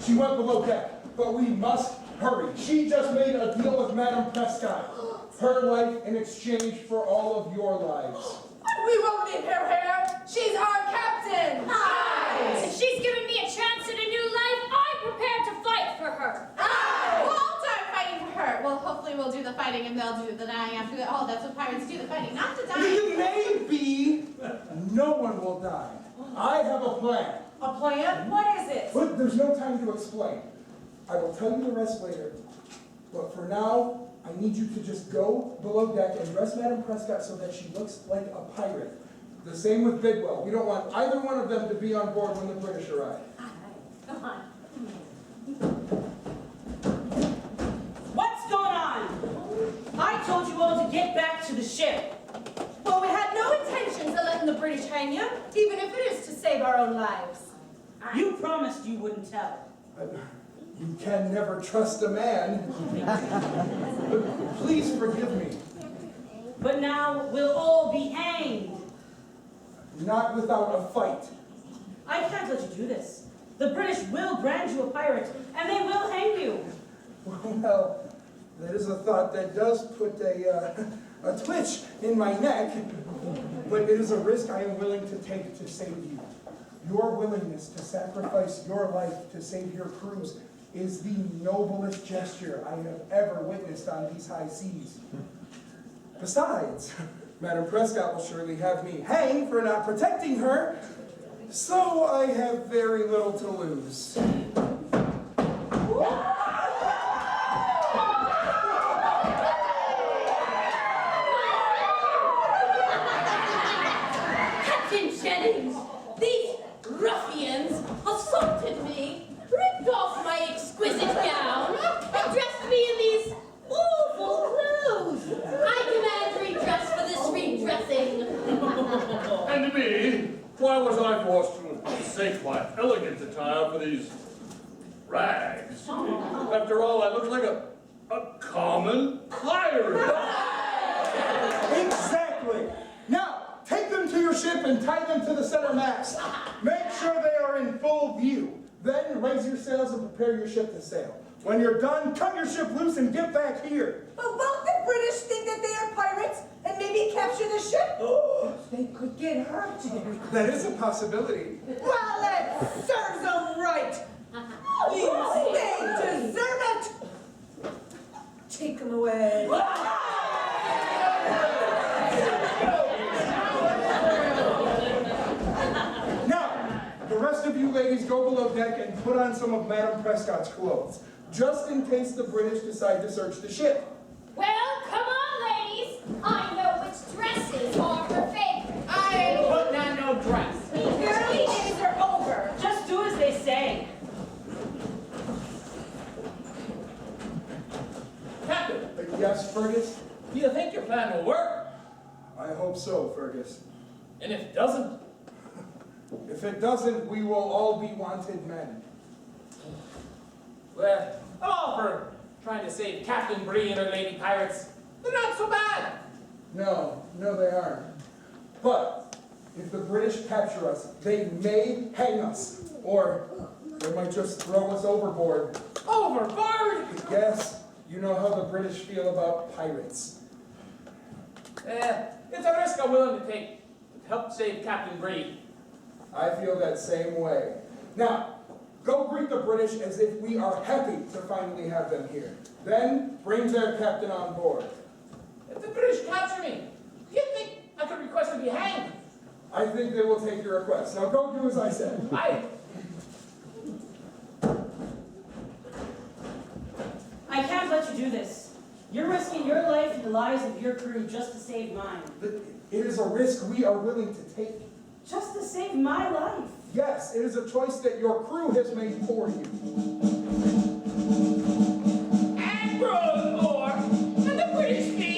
She went below deck, but we must hurry. She just made a deal with Madam Prescott. Her life in exchange for all of your lives. We won't leave her here. She's our captain. If she's given me a chance at a new life, I'm prepared to fight for her. We'll all die fighting for her. Well, hopefully we'll do the fighting and they'll do the dying after that. Oh, that's what pirates do, the fighting, not the dying. Maybe no one will die. I have a plan. A plan? What is it? But there's no time to explain. I will tell you the rest later. But for now, I need you to just go below deck and dress Madam Prescott so that she looks like a pirate. The same with Bidwell. We don't want either one of them to be on board when the British arrive. Come on. What's going on? I told you all to get back to the ship. Well, we had no intentions of letting the British hang you, even if it is to save our own lives. You promised you wouldn't tell. You can never trust a man. But please forgive me. But now we'll all be hanged. Not without a fight. I can't let you do this. The British will brand you a pirate, and they will hang you. Well, that is a thought that does put a twitch in my neck, but it is a risk I am willing to take to save you. Your willingness to sacrifice your life to save your crews is the noblest gesture I have ever witnessed on these high seas. Besides, Madam Prescott will surely have me hanged for not protecting her, so I have very little to lose. Captain Jennings, these ruffians assaulted me, ripped off my exquisite gown, and dressed me in these awful clothes. I demand redress for this redressing. And me, why was I forced to forsake my elegant attire for these rags? After all, I look like a common pirate. Exactly. Now, take them to your ship and tie them to the center mast. Make sure they are in full view. Then raise your sails and prepare your ship to sail. When you're done, cut your ship loose and get back here. But won't the British think that they are pirates and maybe capture the ship? They could get hurt. That is a possibility. Well, it serves them right. They deserve it. Take them away. Now, the rest of you ladies go below deck and put on some of Madam Prescott's clothes, just in case the British decide to search the ship. Well, come on, ladies. I know which dresses are her favorite. I ain't putting on no dress. Early days are over. Just do as they say. Captain, Yes, Fergus? do you think your plan will work? I hope so, Fergus. And if it doesn't? If it doesn't, we will all be wanted men. Well, I'm all for trying to save Captain Bree and her lady pirates. They're not so bad. No, they aren't. But If the British capture us, they may hang us, or they might just throw us overboard. Overboard? Yes, you know how the British feel about pirates. It's a risk I'm willing to take to help save Captain Bree. I feel that same way. Now, go greet the British as if we are happy to finally have them here. Then, bring their captain on board. If the British capture me, do you think I could request to be hanged? I think they will take your request. Now go do as I said. I can't let you do this. You're risking your life and the lives of your crew just to save mine. It is a risk we are willing to take. Just to save my life? Yes, it is a choice that your crew has made for you. And grows more than the British fleet.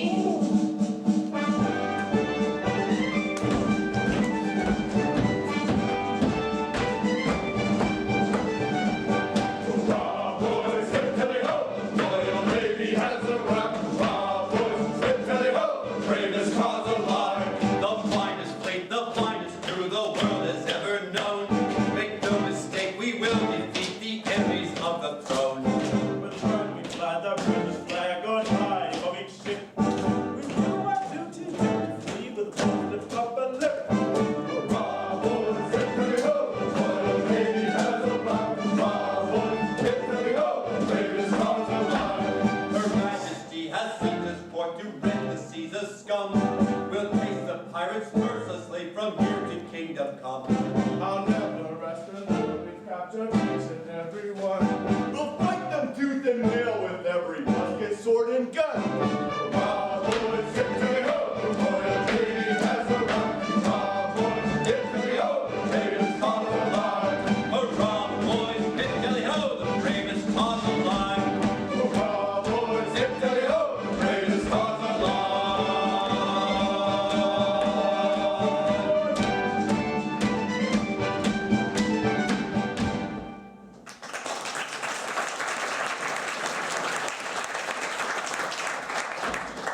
I'll never rest until we've captured each and every one. We'll fight them tooth and nail with every musket, sword, and gun. Hurrah, boys, hip-to-the-ho, the Royal Navy has arrived. Hurrah, boys, hip-to-the-ho, the bravest cause alive. Hurrah, boys, hip-to-the-ho, the bravest cause alive. Hurrah, boys, hip-to-the-ho, the bravest cause alive.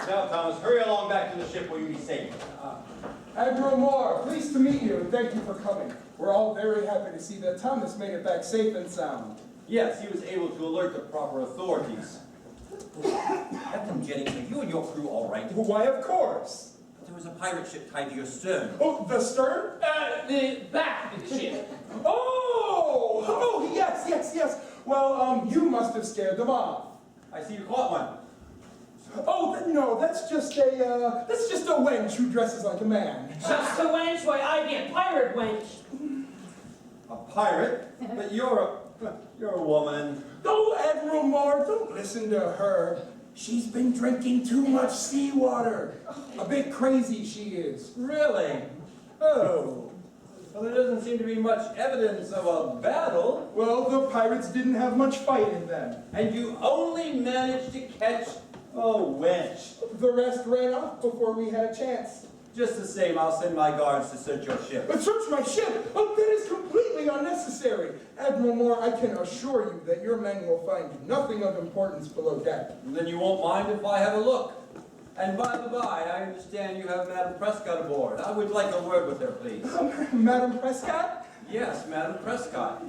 Now, Thomas, hurry along back to the ship where you be safe. Admiral Moore, pleased to meet you and thank you for coming. We're all very happy to see that Thomas made it back safe and sound. Yes, he was able to alert the proper authorities. Captain Jennings, are you and your crew all right? Why, of course. There was a pirate ship tied to your stern. Oh, the stern? The back of the ship. Oh, yes. Well, you must have scared them off. I see you caught one. Oh, no, that's just a wench who dresses like a man. Just a wench? Why, I'd be a pirate wench. A pirate? But you're a woman. Oh, Admiral Moore, don't listen to her. She's been drinking too much seawater. A bit crazy she is. Really? Oh. Well, there doesn't seem to be much evidence of a battle. Well, the pirates didn't have much fight in them. And you only managed to catch a wench. The rest ran off before we had a chance. Just the same, I'll send my guards to search your ship. But search my ship? Oh, that is completely unnecessary. Admiral Moore, I can assure you that your men will find nothing of importance below deck. Then you won't mind if I have a look. And by the by, I understand you have Madam Prescott aboard. I would like a word with her, please. Madam Prescott? Yes, Madam Prescott.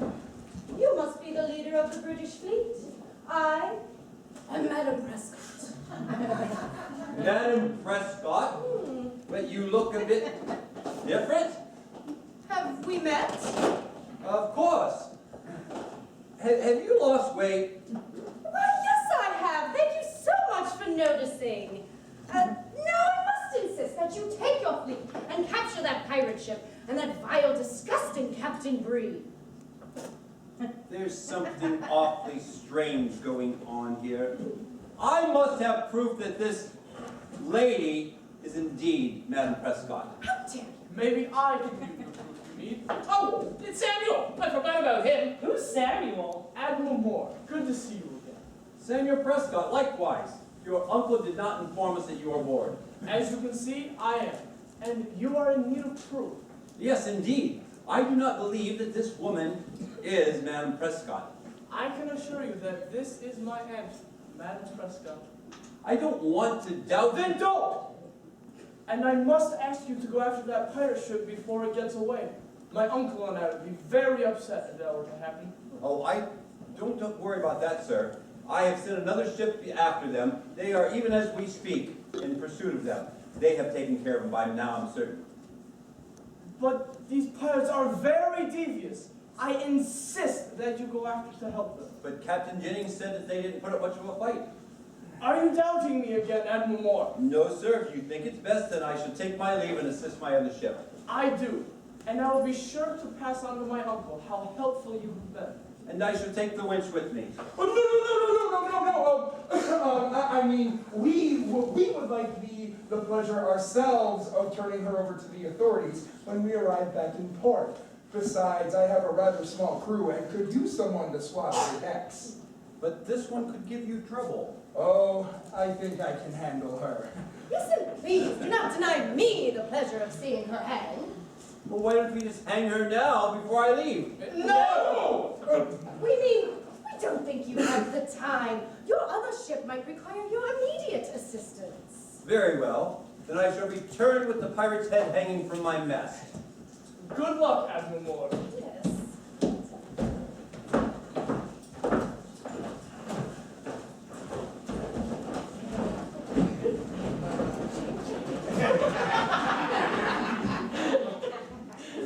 You must be the leader of the British fleet. I am Madam Prescott. Madam Prescott? But you look a bit different? Have we met? Of course. Have you lost weight? Why, yes, I have. Thank you so much for noticing. Now I must insist that you take your fleet and capture that pirate ship and that vile, disgusting Captain Bree. There's something awfully strange going on here. I must have proof that this lady is indeed Madam Prescott. How dare you? Maybe I can give you the proof you need. Oh, it's Samuel. I forgot about him. Who's Samuel? Admiral Moore. Good to see you again. Samuel Prescott, likewise. Your uncle did not inform us that you were aboard. As you can see, I am. And you are in need of proof. Yes, indeed. I do not believe that this woman is Madam Prescott. I can assure you that this is my aunt, Madam Prescott. I don't want to doubt... Then don't! And I must ask you to go after that pirate ship before it gets away. My uncle and I would be very upset if that were to happen. Oh, don't worry about that, sir. I have sent another ship after them. They are, even as we speak, in pursuit of them. They have taken care of them by now, I'm certain. But these pirates are very devious. I insist that you go after to help them. But Captain Jennings said that they didn't put up much of a fight. Are you doubting me again, Admiral Moore? No, sir. If you think it's best, then I should take my leave and assist my other ship. I do. And I will be sure to pass on to my uncle how helpful you have been. And I shall take the winch with me. Oh, no. I mean, we would like the pleasure ourselves of turning her over to the authorities when we arrive back in port. Besides, I have a rather small crew and could use someone to swab the decks. But this one could give you trouble. Oh, I think I can handle her. Listen, please, do not deny me the pleasure of seeing her hang. Well, why don't we just hang her now before I leave? No! We don't think you have the time. Your other ship might require your immediate assistance. Very well. Then I shall return with the pirate's head hanging from my mast. Good luck, Admiral Moore. Yes.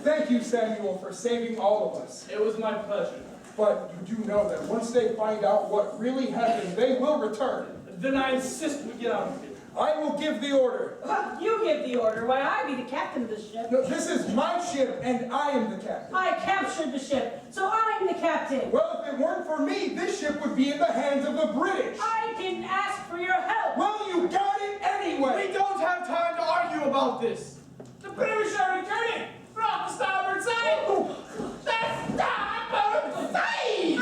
Thank you, Samuel, for saving all of us. It was my pleasure. But you do know that once they find out what really happened, they will return. Then I insist we get out of here. I will give the order. You give the order. Why, I be the captain of the ship. No, this is my ship, and I am the captain. I captured the ship, so I'm the captain. Well, if it weren't for me, this ship would be in the hands of the British. I didn't ask for your help. Well, you got it anyway. We don't have time to argue about this. The British are returning! We're off the starboard side! The starboard side!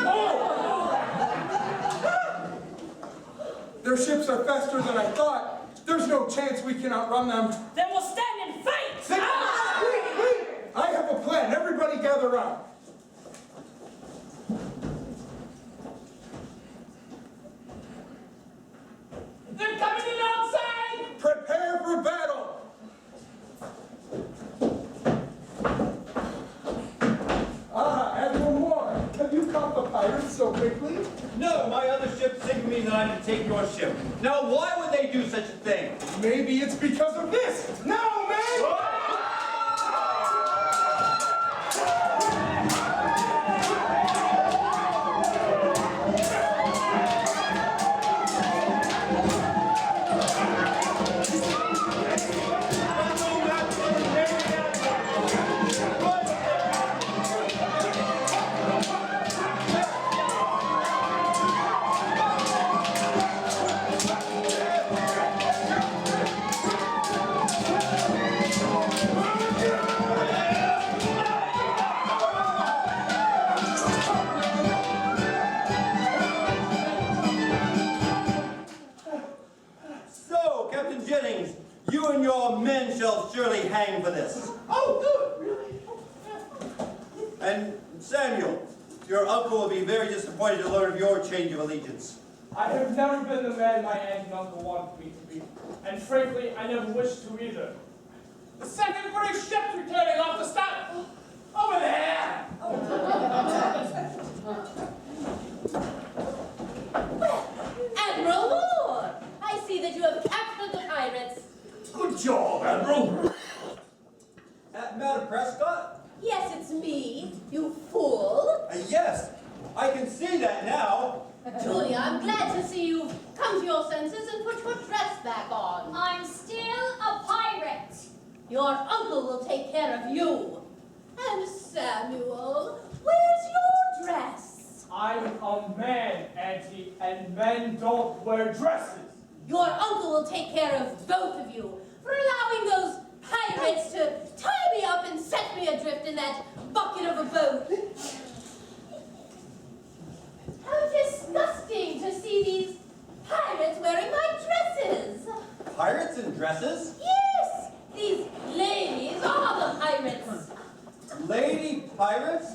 Their ships are faster than I thought. There's no chance we can outrun them. Then we'll stand and fight! Wait! I have a plan. Everybody gather round. They're coming in outside! Prepare for battle. Admiral Moore, have you caught the pirates so quickly? No, my other ship signaled me that I'm to take your ship. Now, why would they do such a thing? Maybe it's because of this. Now, man! So, Captain Jennings, you and your men shall surely hang for this. Oh, good! Really? And Samuel, your uncle will be very disappointed to learn of your change of allegiance. I have never been the man my aunt and uncle wanted me to be. And frankly, I never wished to either. The second British ship's returning off the stop! Over there! Well, Admiral Moore, I see that you have captured the pirates. Good job, Admiral! Madam Prescott? Yes, it's me, you fool. Yes, I can see that now. Julia, I'm glad to see you've come to your senses and put your dress back on. I'm still a pirate. Your uncle will take care of you. And Samuel, where's your dress? I'm a man, Auntie, and men don't wear dresses. Your uncle will take care of both of you for allowing those pirates to tie me up and set me adrift in that bucket of a boat. How disgusting to see these pirates wearing my dresses. Pirates in dresses? Yes, these ladies are the pirates. Lady pirates?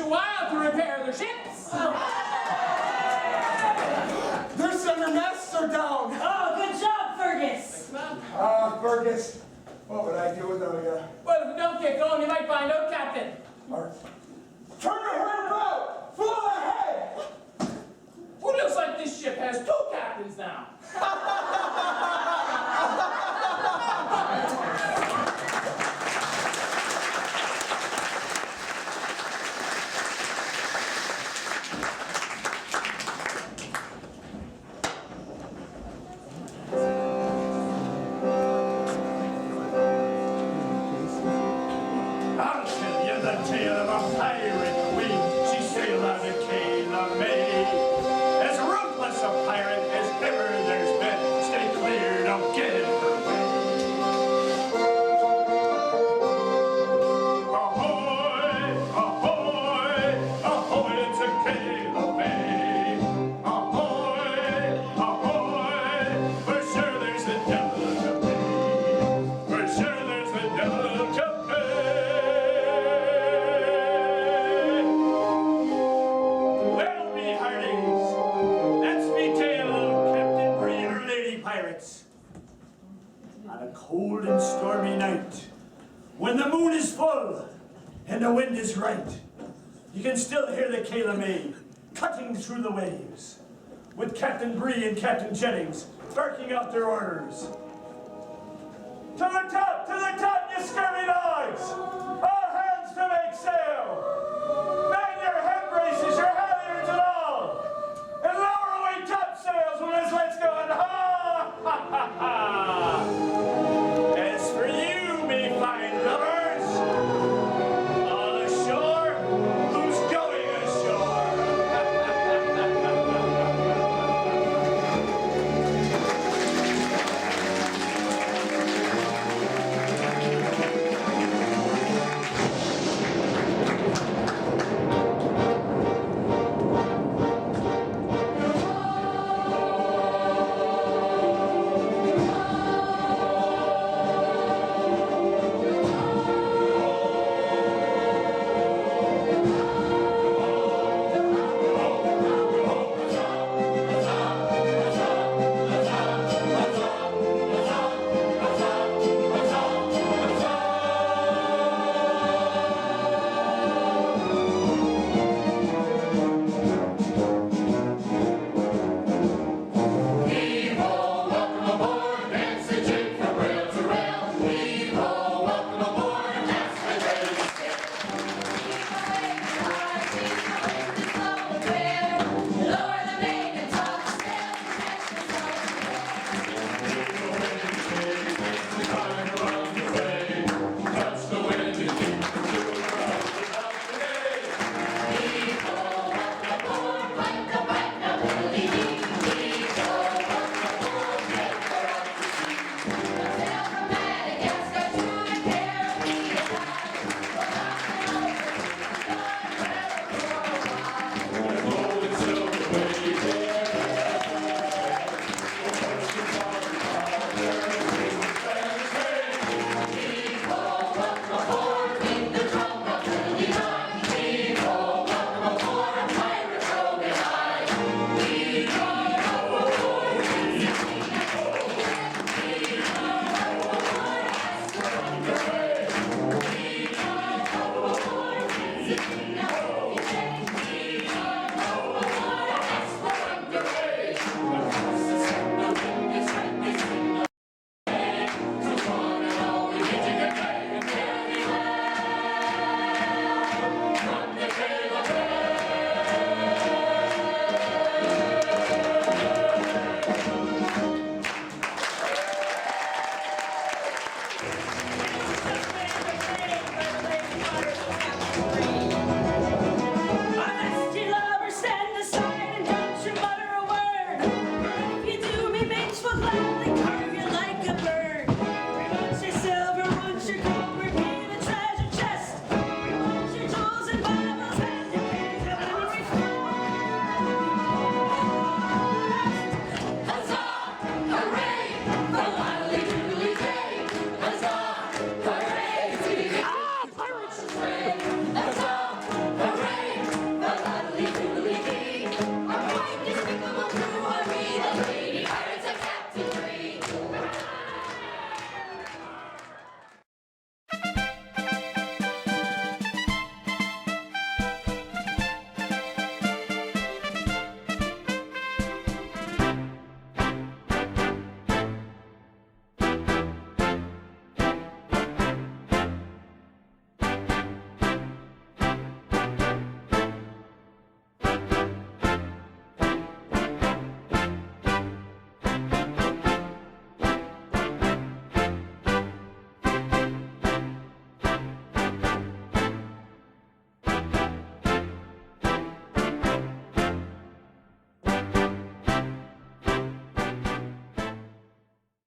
a while to repair their ships. Their center masts are down. Oh, good job, Fergus. Fergus, what would I do without you? Well, if we don't get going, you might find out, Captain. All right. Turn her about! Full ahead! Well, looks like this ship has 2 captains now. I'll tell you the tale of a pirate queen. She sailed out of May. As ruthless a pirate as ever there's been. Stay clear, don't get in her way. Ahoy, ahoy, ahoy, it's a May. Ahoy, ahoy, for sure there's the devil to pay. For sure there's the devil to pay. Well, me hearties, that's me tale of Captain Bree and her lady pirates. On a cold and stormy night, when the moon is full and the wind is right, you can still hear the May cutting through the waves, with Captain Bree and Captain Jennings barking out their orders. To attack!